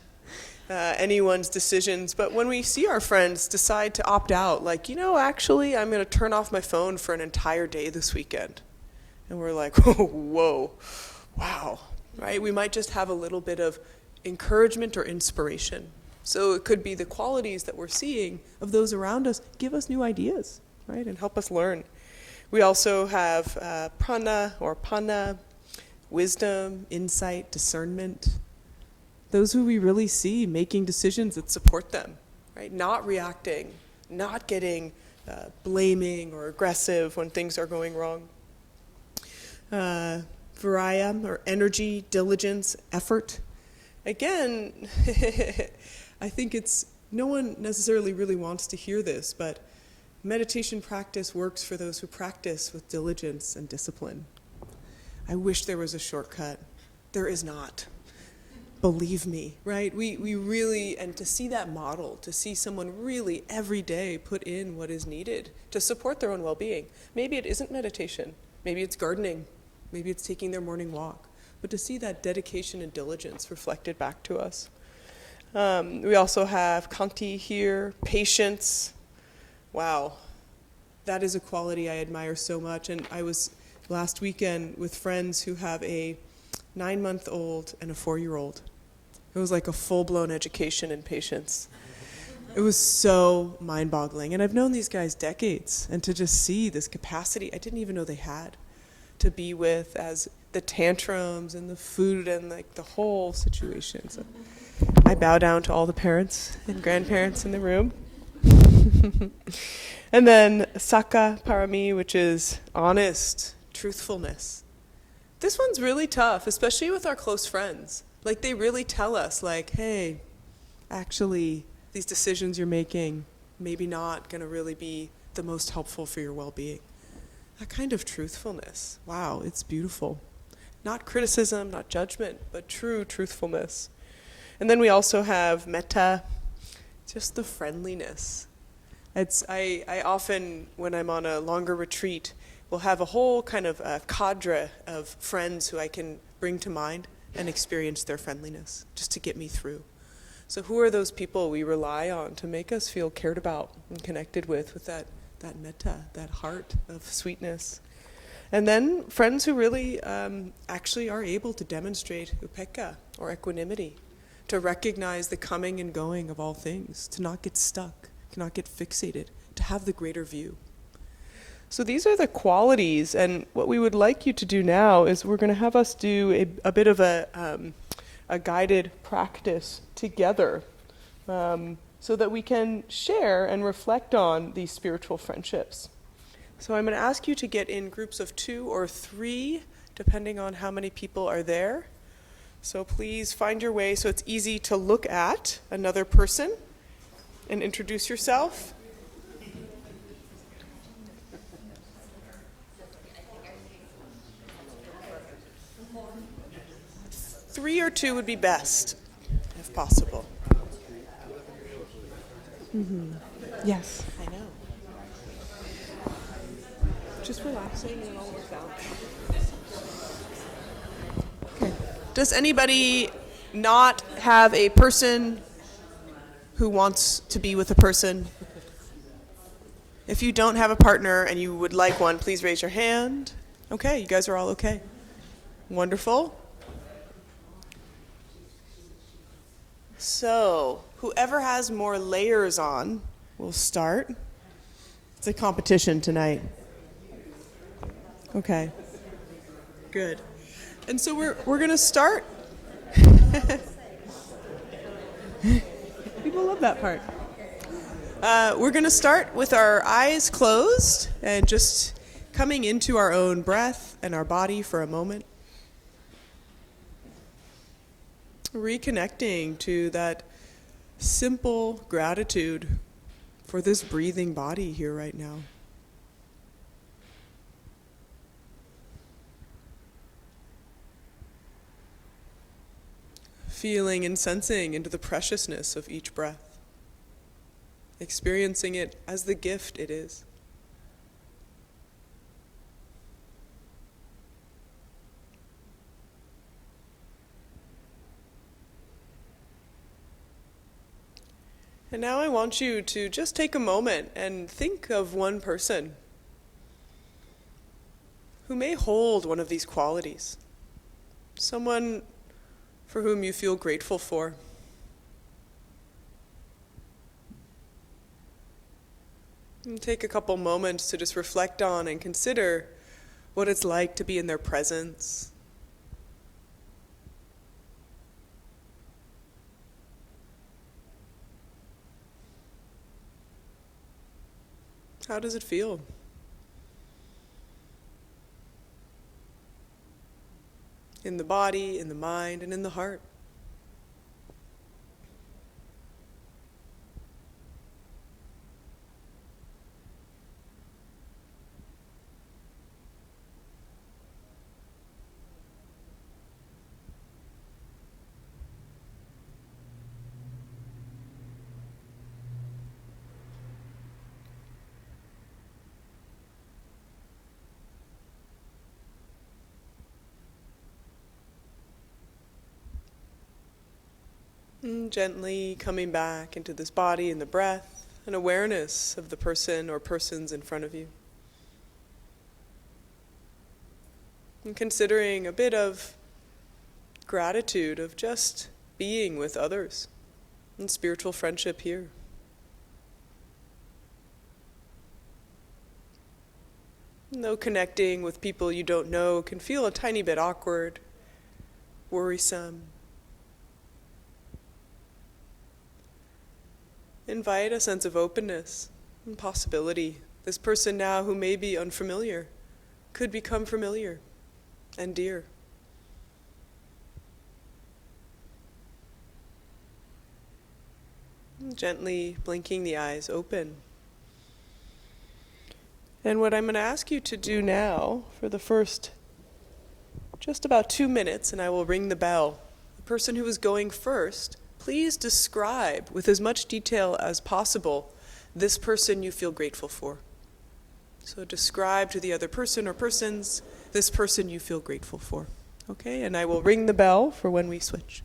S1: anyone's decisions. But when we see our friends decide to opt out, like, actually, I'm going to turn off my phone for an entire day this weekend. And we're like, whoa, wow, right? We might just have a little bit of encouragement or inspiration. So it could be the qualities that we're seeing of those around us give us new ideas, right? And help us learn. We also have prana or pana, wisdom, insight, discernment. Those who we really see making decisions that support them, right? Not reacting, not getting blaming or aggressive when things are going wrong. Viraya, or energy, diligence, effort. Again, I think no one necessarily really wants to hear this, but meditation practice works for those who practice with diligence and discipline. I wish there was a shortcut. There is not. Believe me, right? We really, and to see that model, to see someone really every day put in what is needed to support their own well-being. Maybe it isn't meditation. Maybe it's gardening. Maybe it's taking their morning walk. But to see that dedication and diligence reflected back to us. We also have Kanti here, patience. Wow, that is a quality I admire so much. And I was last weekend with friends who have a 9-month-old and a 4-year-old. It was like a full-blown education in patience. It was so mind-boggling. And I've known these guys decades, and to just see this capacity I didn't even know they had to be with, as the tantrums and the food and like the whole situation. So I bow down to all the parents and grandparents in the room. And then Saka Parami, which is honest, truthfulness. This one's really tough, especially with our close friends. Like, they really tell us, like, hey, actually, these decisions you're making maybe not going to really be the most helpful for your well-being. That kind of truthfulness, wow, it's beautiful. Not criticism, not judgment, but true truthfulness. And then we also have metta, just the friendliness. I often, when I'm on a longer retreat, will have a whole kind of cadre of friends who I can bring to mind and experience their friendliness, just to get me through. So who are those people we rely on to make us feel cared about and connected with that metta, that heart of sweetness? And then friends who really actually are able to demonstrate upekkha, or equanimity, to recognize the coming and going of all things, to not get stuck, to not get fixated, to have the greater view. So these are the qualities, and what we would like you to do now is we're going to have us do a bit of a guided practice together, so that we can share and reflect on these spiritual friendships. So I'm going to ask you to get in groups of 2 or 3, depending on how many people are there. So please find your way so it's easy to look at another person and introduce yourself. 3 or 2 would be best, if possible. Mm-hmm. Yes, I know. Just relaxing and all works out. Okay. Does anybody not have a person who wants to be with a person? If you don't have a partner and you would like one, please raise your hand. Okay, you guys are all okay. Wonderful. So, whoever has more layers on will start. It's a competition tonight. Okay. Good. And so we're going to start. People love that part. We're going to start with our eyes closed and just coming into our own breath and our body for a moment. Reconnecting to that simple gratitude for this breathing body here right now. Feeling and sensing into the preciousness of each breath. Experiencing it as the gift it is. And now I want you to just take a moment and think of one person who may hold one of these qualities. Someone for whom you feel grateful for. And take a couple moments to just reflect on and consider what it's like to be in their presence. How does it feel? In the body, in the mind, and in the heart. Gently coming back into this body and the breath, an awareness of the person or persons in front of you. And considering a bit of gratitude of just being with others and spiritual friendship here. Though connecting with people you don't know can feel a tiny bit awkward, worrisome. Invite a sense of openness and possibility. This person now who may be unfamiliar could become familiar and dear. Gently blinking the eyes open. And what I'm going to ask you to do now for the first just about 2 minutes, and I will ring the bell. The person who is going first, please describe with as much detail as possible this person you feel grateful for. So describe to the other person or persons this person you feel grateful for. Okay, and I will ring the bell for when we switch.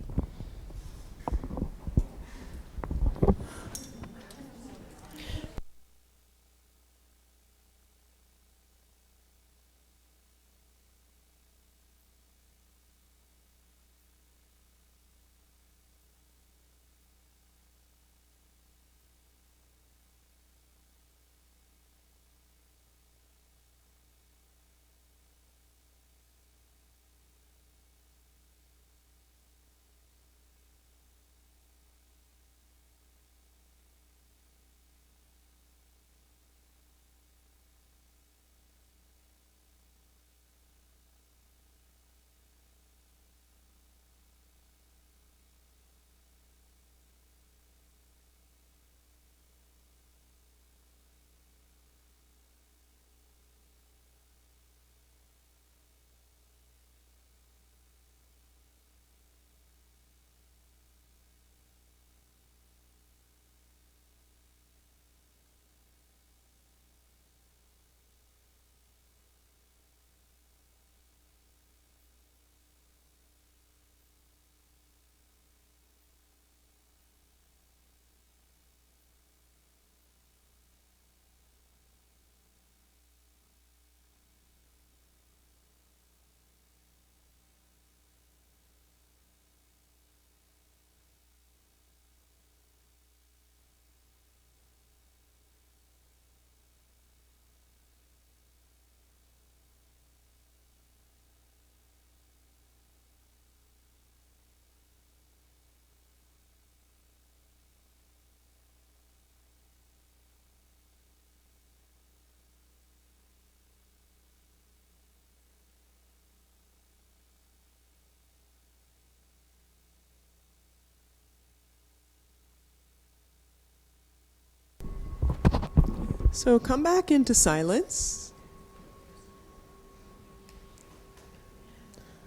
S1: So come back into silence.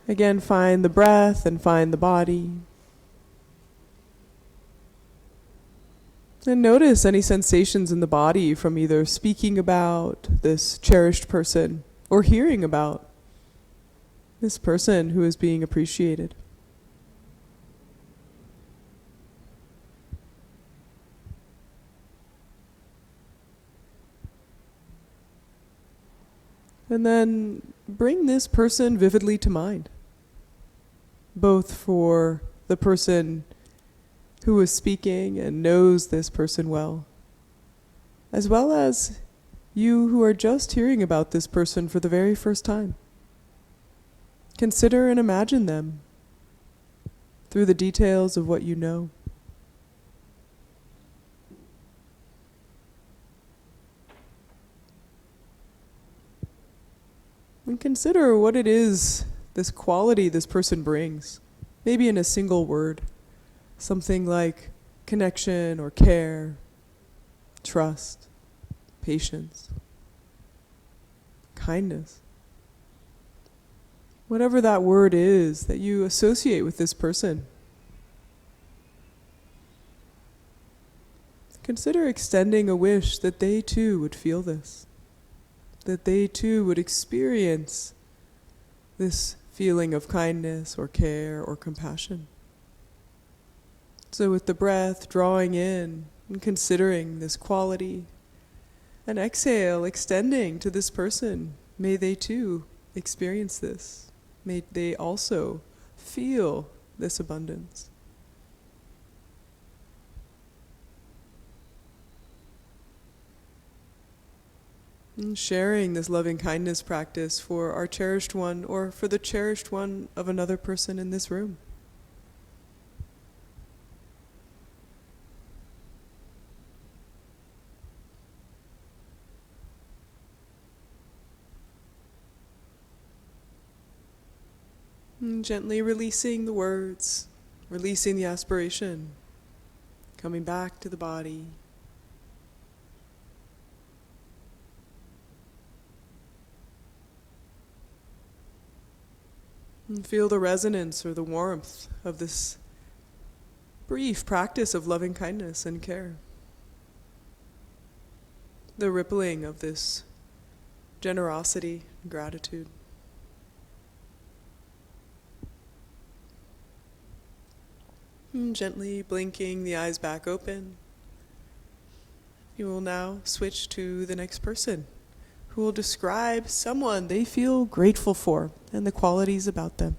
S1: Again, find the breath and find the body. And notice any sensations in the body from either speaking about this cherished person or hearing about this person who is being appreciated. And then bring this person vividly to mind, both for the person who is speaking and knows this person well, as well as you who are just hearing about this person for the very first time. Consider and imagine them through the details of what you know. And consider what it is, this quality this person brings, maybe in a single word. Something like connection or care, trust, patience, kindness. Whatever that word is that you associate with this person. Consider extending a wish that they too would feel this, that they too would experience this feeling of kindness or care or compassion. So with the breath drawing in and considering this quality, and exhale, extending to this person, may they too experience this. May they also feel this abundance. And sharing this loving kindness practice for our cherished one or for the cherished one of another person in this room. And gently releasing the words, releasing the aspiration, coming back to the body. And feel the resonance or the warmth of this brief practice of loving kindness and care. The rippling of this generosity and gratitude. And gently blinking the eyes back open. You will now switch to the next person who will describe someone they feel grateful for and the qualities about them.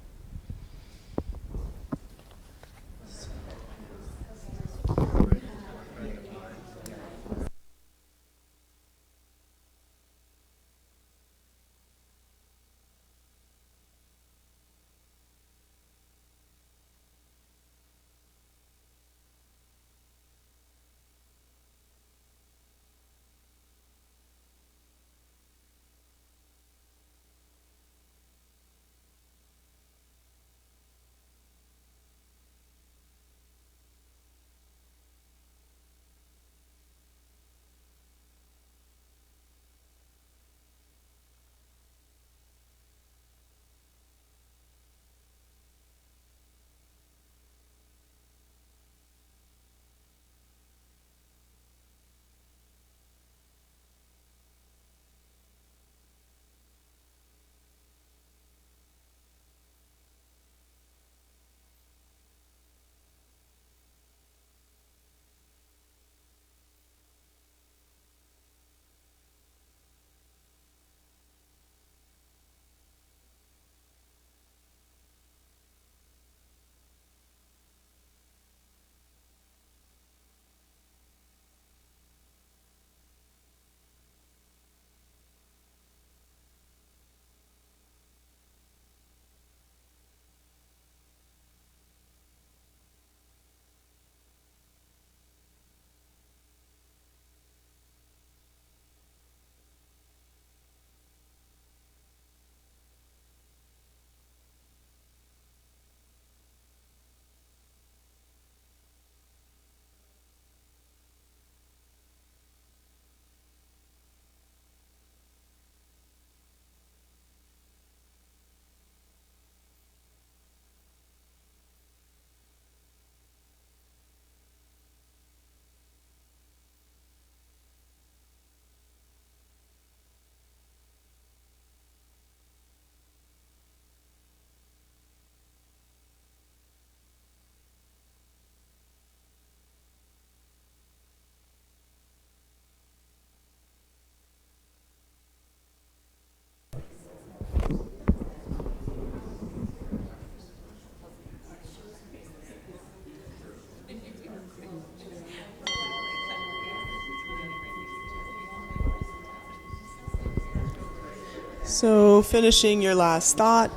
S1: So finishing your last thought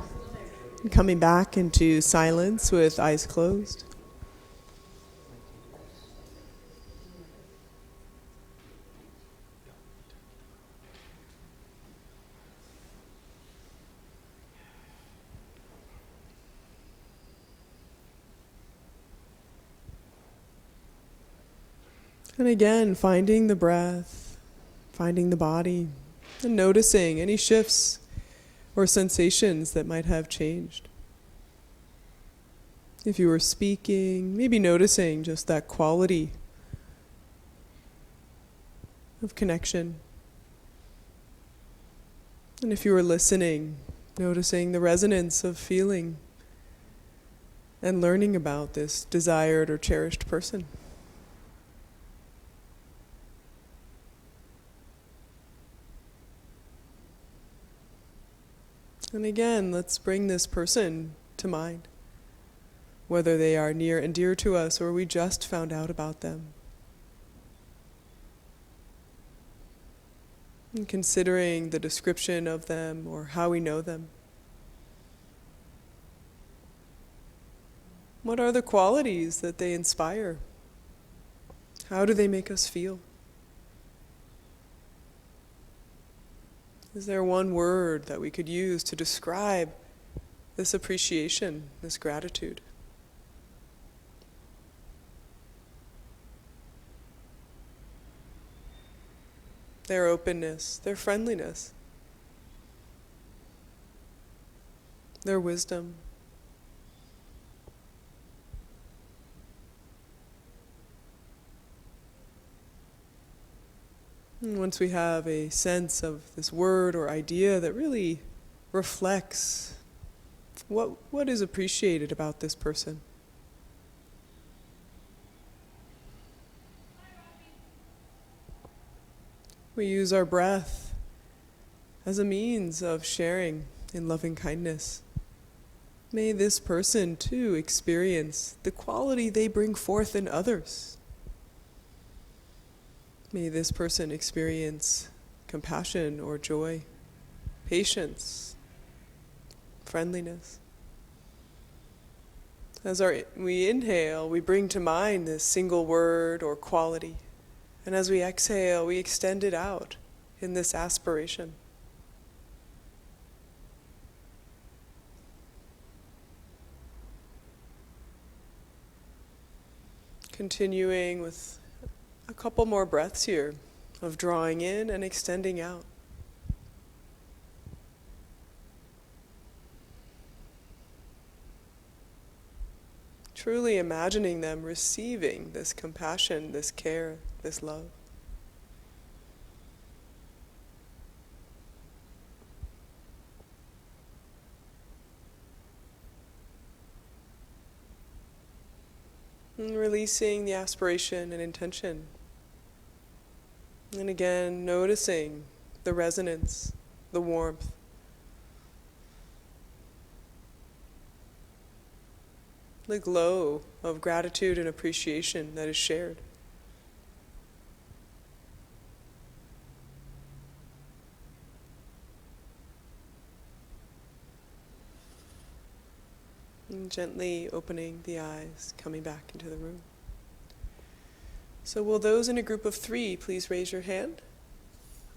S1: and coming back into silence with eyes closed. And again, finding the breath, finding the body, and noticing any shifts or sensations that might have changed. If you were speaking, maybe noticing just that quality of connection. And if you were listening, noticing the resonance of feeling and learning about this desired or cherished person. And again, let's bring this person to mind, whether they are near and dear to us or we just found out about them. And considering the description of them or how we know them. What are the qualities that they inspire? How do they make us feel? Is there one word that we could use to describe this appreciation, this gratitude? Their openness, their friendliness, their wisdom. And once we have a sense of this word or idea that really reflects what is appreciated about this person, we use our breath as a means of sharing in loving kindness. May this person too experience the quality they bring forth in others. May this person experience compassion or joy, patience, friendliness. As we inhale, we bring to mind this single word or quality. And as we exhale, we extend it out in this aspiration. Continuing with a couple more breaths here of drawing in and extending out. Truly imagining them receiving this compassion, this care, this love. And releasing the aspiration and intention. And again, noticing the resonance, the warmth. The glow of gratitude and appreciation that is shared. And gently opening the eyes, coming back into the room. So will those in a group of 3 please raise your hand?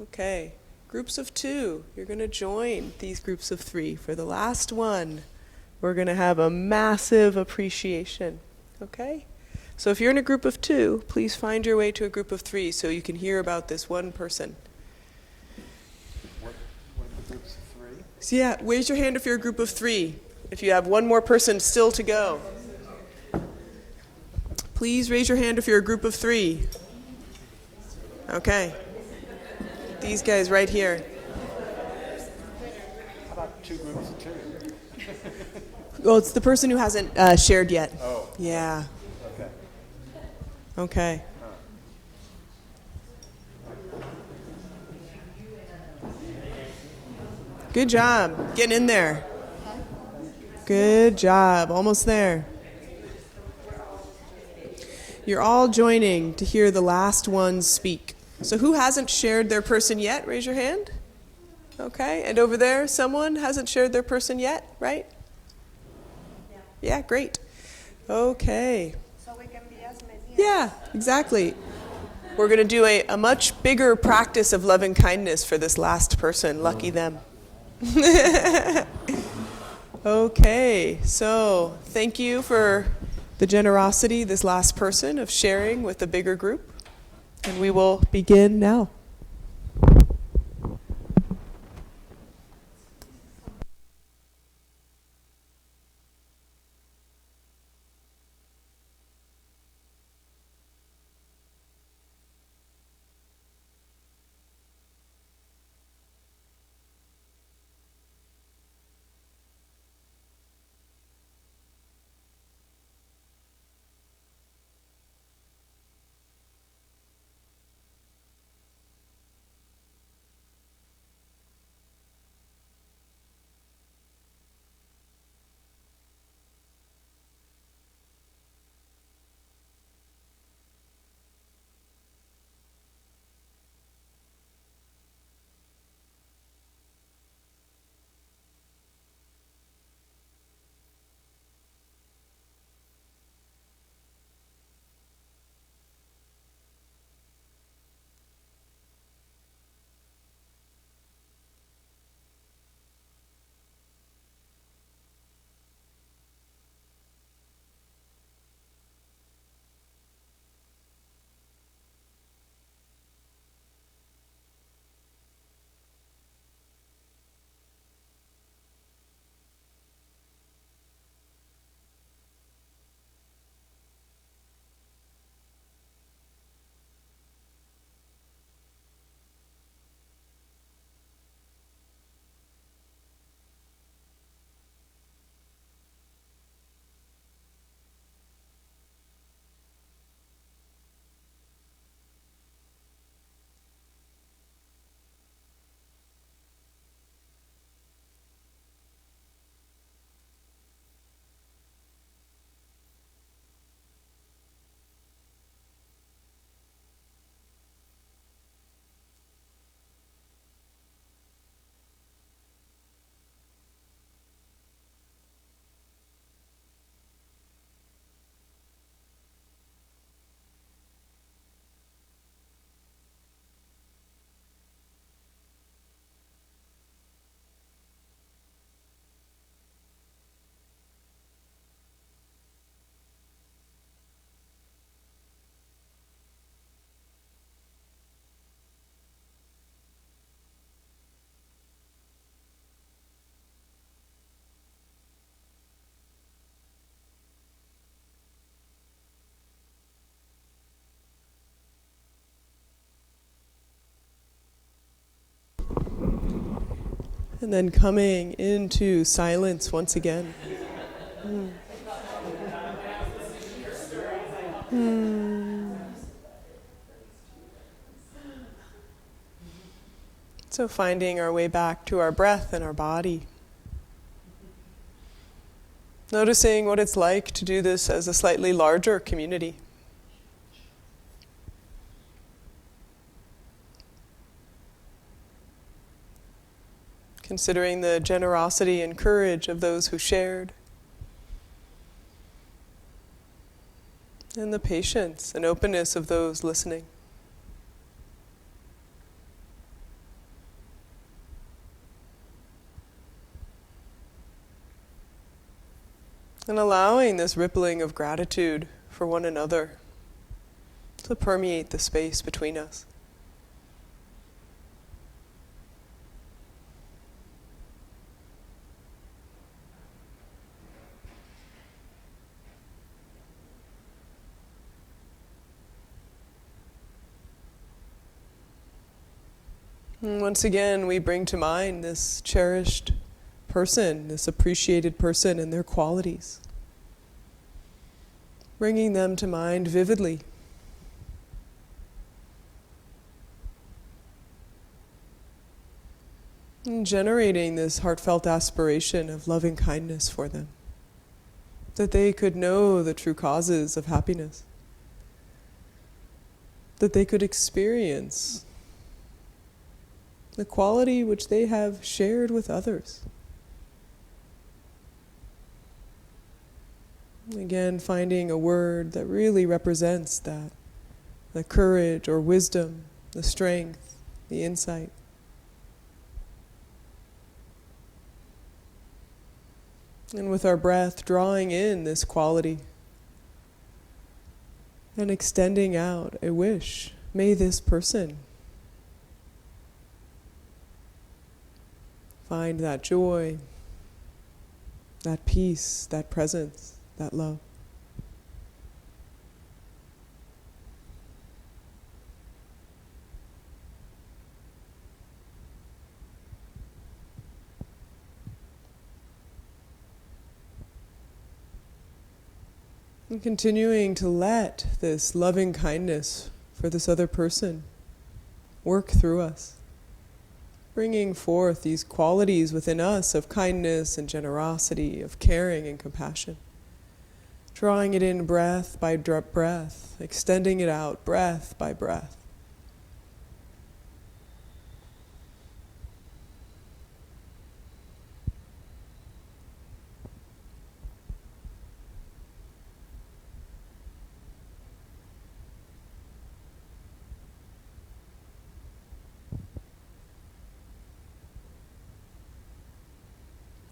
S1: Okay. Groups of 2, you're going to join these groups of 3. For the last one, we're going to have a massive appreciation. Okay? So if you're in a group of 2, please find your way to a group of 3 so you can hear about this one person.
S9: What are the groups of 3?
S1: So yeah, raise your hand if you're a group of 3. If you have one more person still to go. Please raise your hand if you're a group of 3. Okay. These guys right here.
S9: How about 2 groups of 2?
S1: Well, it's the person who hasn't shared yet.
S9: Oh.
S1: Yeah.
S9: Okay.
S1: Okay. Good job. Getting in there. Good job. Almost there. You're all joining to hear the last ones speak. So who hasn't shared their person yet? Raise your hand. Okay. And over there, someone hasn't shared their person yet, right? Yeah, great. Okay.
S5: So we can be as many.
S1: Yeah, exactly. We're going to do a much bigger practice of loving kindness for this last person. Lucky them. Okay, so thank you for the generosity, this last person, of sharing with the bigger group. And we will begin now. And then coming into silence once again. So finding our way back to our breath and our body. Noticing what it's like to do this as a slightly larger community. Considering the generosity and courage of those who shared. And the patience and openness of those listening. And allowing this rippling of gratitude for one another to permeate the space between us. And once again, we bring to mind this cherished person, this appreciated person and their qualities. Bringing them to mind vividly. And generating this heartfelt aspiration of loving kindness for them. That they could know the true causes of happiness. That they could experience the quality which they have shared with others. Again, finding a word that really represents that, the courage or wisdom, the strength, the insight. And with our breath, drawing in this quality and extending out a wish. May this person find that joy, that peace, that presence, that love. And continuing to let this loving kindness for this other person work through us. Bringing forth these qualities within us of kindness and generosity, of caring and compassion. Drawing it in breath by breath, extending it out breath by breath.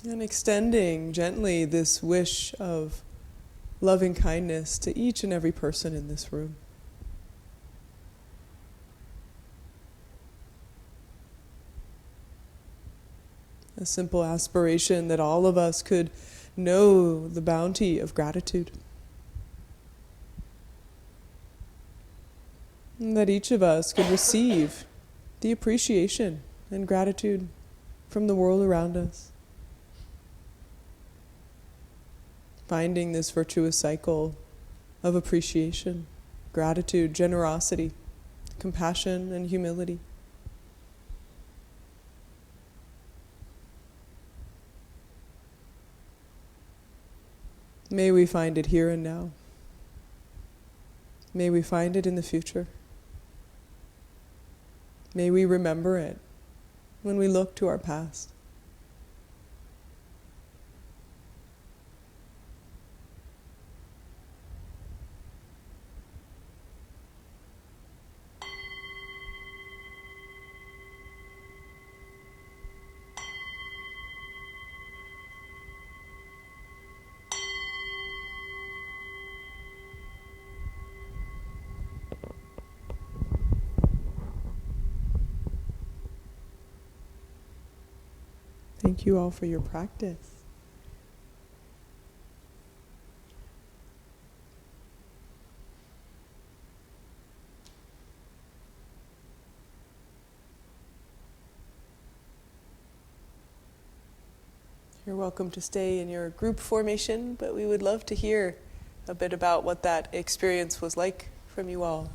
S1: And extending gently this wish of loving kindness to each and every person in this room. A simple aspiration that all of us could know the bounty of gratitude. And that each of us could receive the appreciation and gratitude from the world around us. Finding this virtuous cycle of appreciation, gratitude, generosity, compassion, and humility. May we find it here and now. May we find it in the future. May we remember it when we look to our past. Thank you all for your practice. You're welcome to stay in your group formation, but we would love to hear a bit about what that experience was like from you all.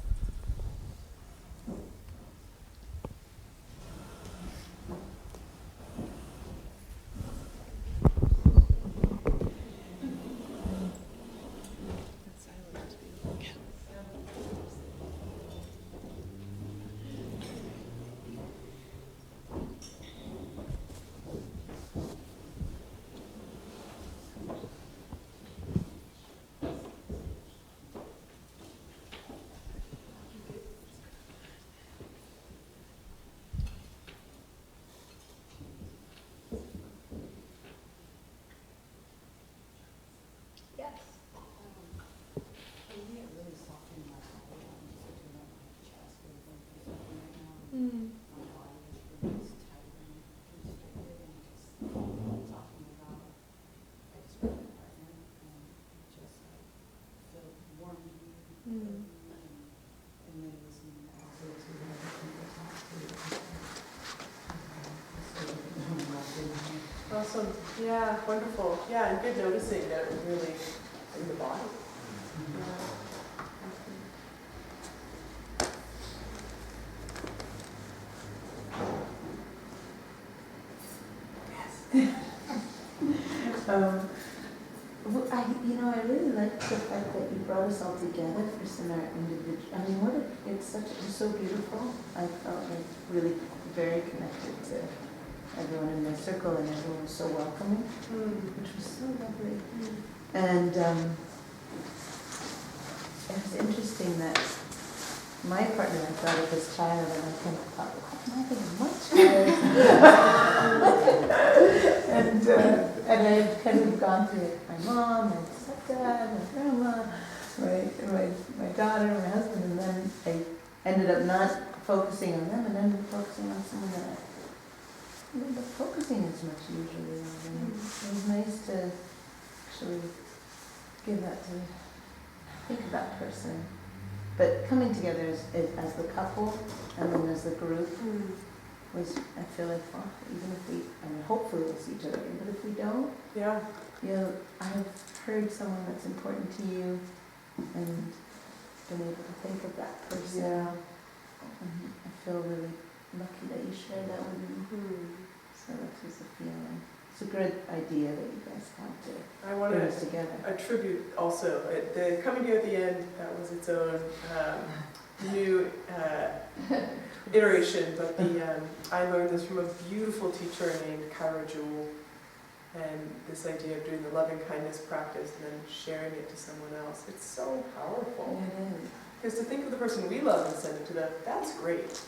S8: Yes.
S6: For me, it really softened my body. I'm just looking at my chest and going through something right now. My body is really just tight and constricted and just talking about, I just met my partner and it just like felt warm to me and then listening also to other people talk to.
S1: Awesome. Yeah, wonderful. Yeah, and good noticing that it was really in the body.
S7: I really liked the fact that you brought us all together for our individual. I mean, it's so beautiful. I felt like really very connected to everyone in my circle, and everyone was so welcoming, which was so lovely. And it was interesting that my partner, I thought of as child, and I kind of thought, what am I being much and I had kind of gone through it with my mom, my stepdad, my grandma, my daughter, my husband, and then I ended up not focusing on them and ended up focusing on someone that I ended up focusing as much usually on. And it was nice to actually give that to think of that person. But coming together as the couple and then as the group was, I feel like, well, even if hopefully we'll see each other again, but if we don't, I've heard someone that's important to you and been able to think of that person. Yeah. And I feel really lucky that you shared that with me. So that's just a feeling. It's a good idea that you guys have to
S1: I want
S7: bring us
S1: to
S7: together.
S1: attribute also, the coming together at the end, that was its own new iteration, but I learned this from a beautiful teacher named Kara Jewel, and this idea of doing the loving kindness practice and then sharing it to someone else. It's so powerful.
S7: It is.
S1: Because to think of the person we love and send it to them, that's great.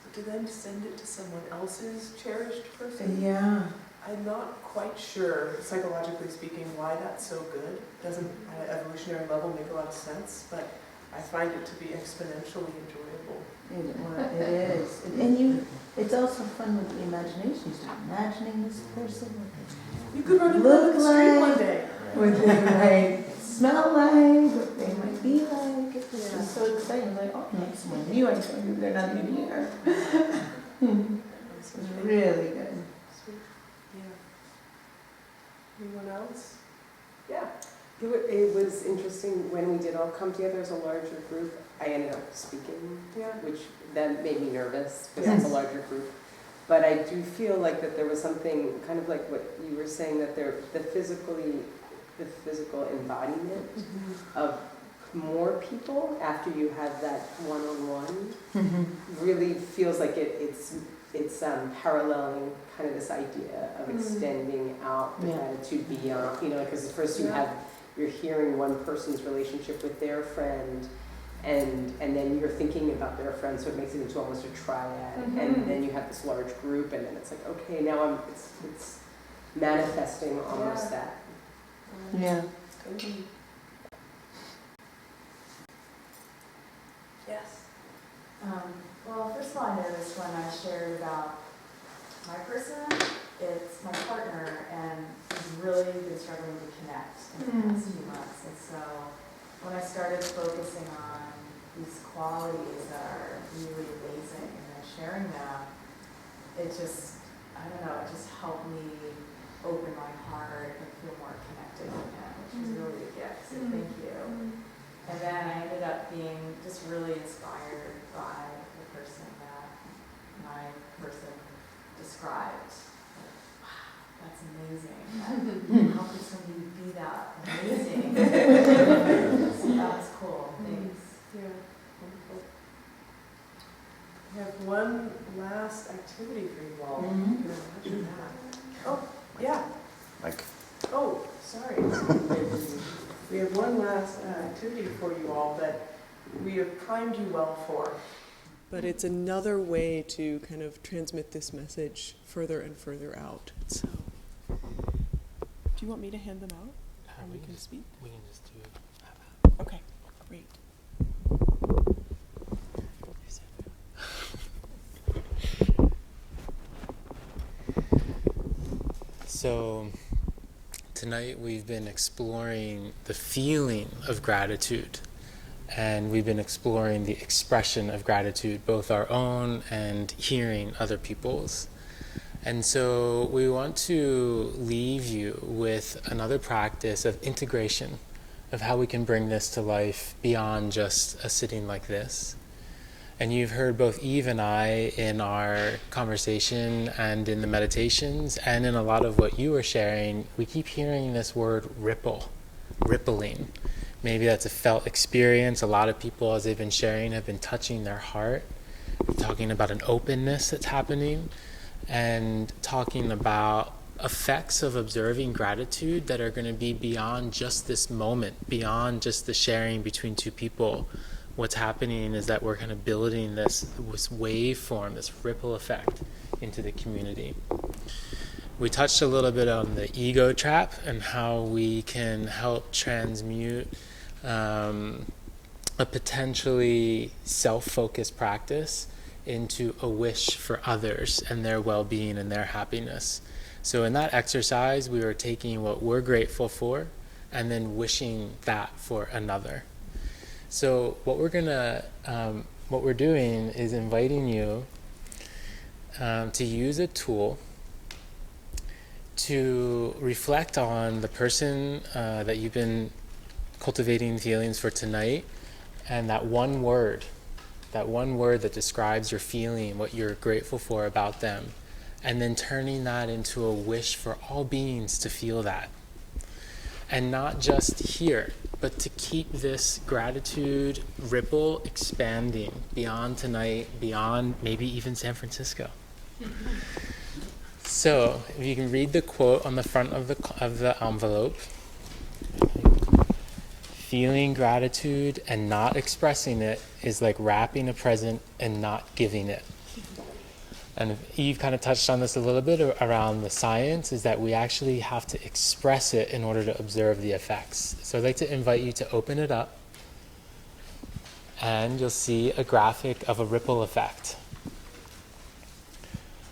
S1: But to then send it to someone else's cherished person,
S7: Yeah.
S1: I'm not quite sure, psychologically speaking, why that's so good. It doesn't, at an evolutionary level, make a lot of sense, but I find it to be exponentially enjoyable.
S7: It is. And it's also fun with the imagination. You start imagining this person.
S1: You could run into
S7: Look
S1: them on the street
S7: like-
S1: one day.
S7: What they might smell like, what they might be like. It's just so exciting. Like, oh, next someone new, I think they're not even here. It's really good.
S1: Sweet. Yeah. Anyone else? Yeah.
S10: It was interesting when we did all come together as a larger group. I ended up speaking,
S1: Yeah.
S10: which then made me nervous because it's a larger group. But I do feel like that there was something kind of like what you were saying, that the physical embodiment of more people after you have that one-on-one really feels like it's paralleling kind of this idea of extending out the gratitude beyond, because first you're hearing one person's relationship with their friend, and then you're thinking about their friend, so it makes it into almost a triad, and then you have this large group, and then it's like, okay, now it's manifesting almost that.
S7: Yeah.
S1: Yes.
S11: Well, first of all, I noticed when I shared about my person, it's my partner, and he's really been struggling to connect in the past few months. And so when I started focusing on these qualities that are really amazing and then sharing them, it just, I don't know, it just helped me open my heart
S1: We have one last activity for you all that we have primed you well for. But it's another way to kind of transmit this message further and further out. So, do you want me to hand them out? And we can speak?
S2: We can just do it.
S1: Okay, great.
S2: So tonight we've been exploring the feeling of gratitude, and we've been exploring the expression of gratitude, both our own and hearing other people's. And so we want to leave you with another practice of integration, of how we can bring this to life beyond just a sitting like this. And you've heard both Eve and I in our conversation and in the meditations and in a lot of what you were sharing, we keep hearing this word ripple, rippling. Maybe that's a felt experience. A lot of people, as they've been sharing, have been touching their heart, talking about an openness that's happening, and talking about effects of observing gratitude that are going to be beyond just this moment, beyond just the sharing between two people. What's happening is that we're kind of building this waveform, this ripple effect into the community. We touched a little bit on the ego trap and how we can help transmute a potentially self-focused practice into a wish for others and their well-being and their happiness. So in that exercise, we were taking what we're grateful for and then wishing that for another. So what we're doing is inviting you to use a tool to reflect on the person that you've been cultivating feelings for tonight, and that one word that describes your feeling, what you're grateful for about them, and then turning that into a wish for all beings to feel that. And not just here, but to keep this gratitude ripple expanding beyond tonight, beyond maybe even San Francisco. So, if you can read the quote on the front of the envelope. Feeling gratitude and not expressing it is like wrapping a present and not giving it. And Eve kind of touched on this a little bit around the science, is that we actually have to express it in order to observe the effects. So I'd like to invite you to open it up, and you'll see a graphic of a ripple effect.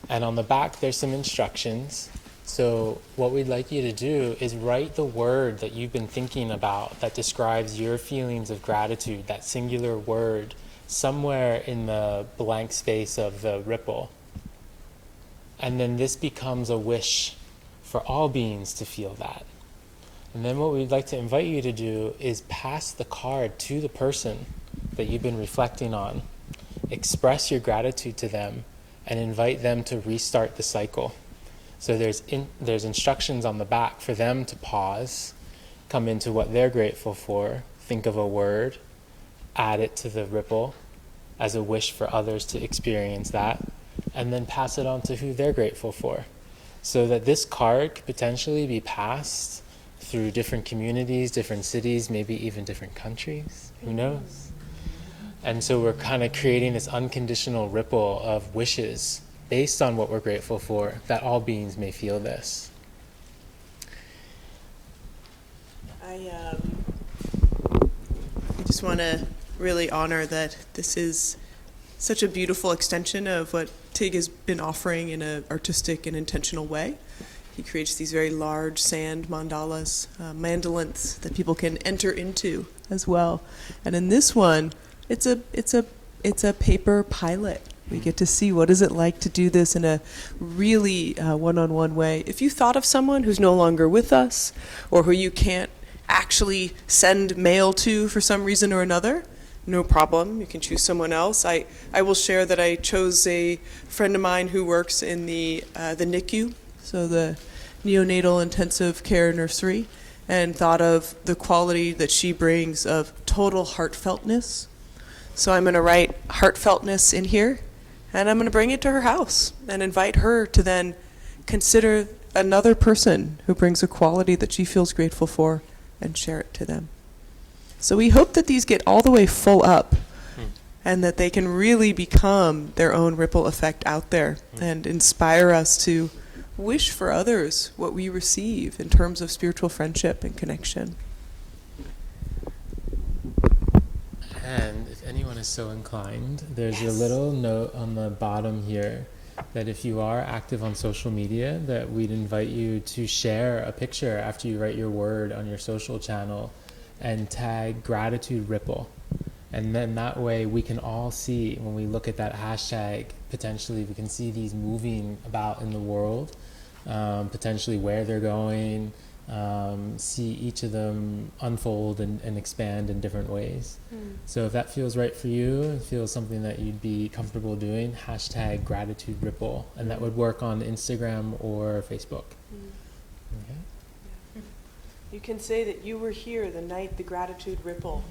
S2: And on the back there's some instructions. So what we'd like you to do is write the word that you've been thinking about that describes your feelings of gratitude, that singular word, somewhere in the blank space of the ripple. And then this becomes a wish for all beings to feel that. And then what we'd like to invite you to do is pass the card to the person that you've been reflecting on. Express your gratitude to them and invite them to restart the cycle. So there's instructions on the back for them to pause, come into what they're grateful for, think of a word, add it to the ripple as a wish for others to experience that, and then pass it on to who they're grateful for. So that this card could potentially be passed through different communities, different cities, maybe even different countries, who knows? And so we're kind of creating this unconditional ripple of wishes based on what we're grateful for, that all beings may feel this.
S1: I just want to really honor that this is such a beautiful extension of what Teague has been offering in an artistic and intentional way. He creates these very large sand mandalas, mandolins that people can enter into as well. And in this one, it's a paper pilot. We get to see what is it like to do this in a really one-on-one way. If you thought of someone who's no longer with us, or who you can't actually send mail to for some reason or another, no problem. You can choose someone else. I will share that I chose a friend of mine who works in the NICU, so the neonatal intensive care nursery, and thought of the quality that she brings of total heartfeltness. So I'm going to write heartfeltness in here, and I'm going to bring it to her house and invite her to then consider another person who brings a quality that she feels grateful for and share it to them. So we hope that these get all the way full up and that they can really become their own ripple effect out there and inspire us to wish for others what we receive in terms of spiritual friendship and connection.
S2: And if anyone is so inclined, there's a little note on the bottom here that if you are active on social media, that we'd invite you to share a picture after you write your word on your social channel and tag gratitude ripple. And then that way we can all see, when we look at that hashtag, potentially we can see these moving about in the world, potentially where they're going, see each of them unfold and expand in different ways. So if that feels right for you, it feels something that you'd be comfortable doing, hashtag gratitude ripple, and that would work on Instagram or Facebook. Okay.
S1: You can say that you were here the night the gratitude ripple.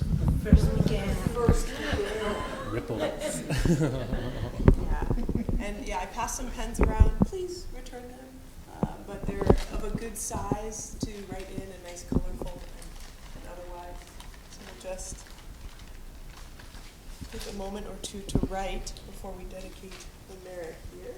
S2: Ripples.
S1: Yeah. And yeah, I passed some pens around. Please return them. But they're of a good size to write in and nice, colorful, and otherwise. So we'll just take a moment or two to write before we dedicate the merit here.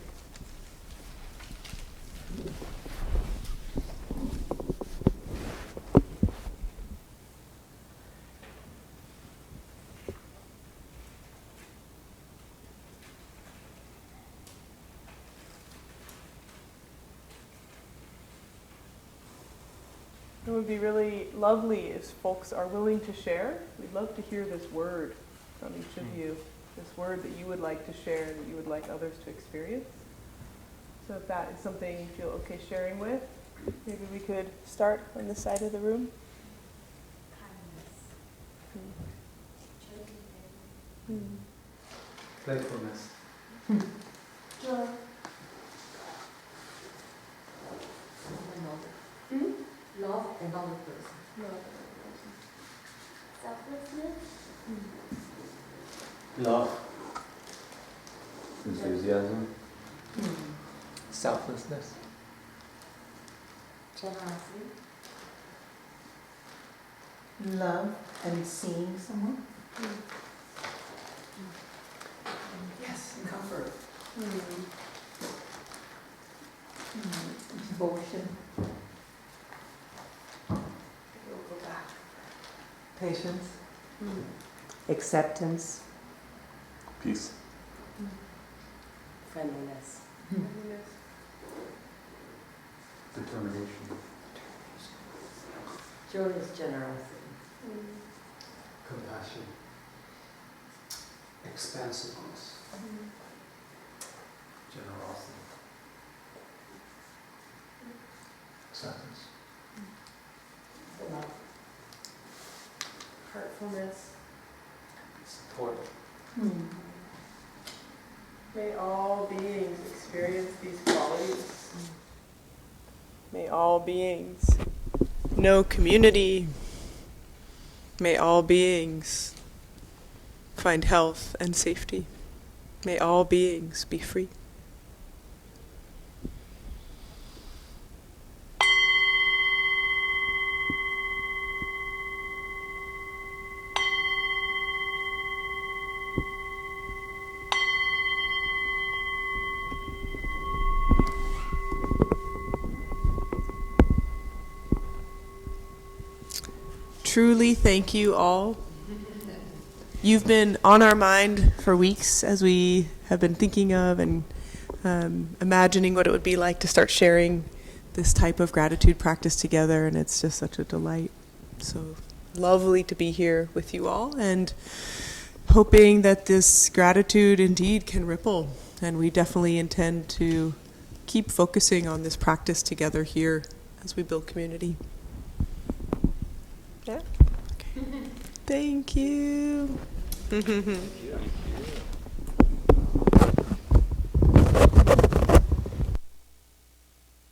S1: It would be really lovely if folks are willing to share. We'd love to hear this word from each of you, this word that you would like to share and that you would like others to experience. So if that is something you feel okay sharing with, maybe we could start on this side of the room.
S9: Playfulness.
S11: Joy. Love another person.
S8: Selflessness.
S9: Love. Enthusiasm. Selflessness.
S11: Generosity.
S7: Love and seeing someone.
S6: Yes, comfort.
S7: Devotion.
S6: We'll go back.
S7: Patience.
S10: Acceptance,
S9: Peace.
S6: Friendliness.
S9: Determination.
S6: Joy is generosity.
S9: Compassion. Expansiveness. Generosity. Acceptance.
S6: Love.
S1: Heartfulness.
S9: Support.
S1: May all beings experience these qualities. May all beings know community. May all beings find health and safety. May all beings be free. Truly, thank you all. You've been on our mind for weeks as we have been thinking of and imagining what it would be like to start sharing this type of gratitude practice together, and it's just such a delight. So lovely to be here with you all, and hoping that this gratitude indeed can ripple, and we definitely intend to keep focusing on this practice together here as we build community. Yeah? Okay. Thank you.
S9: Thank you.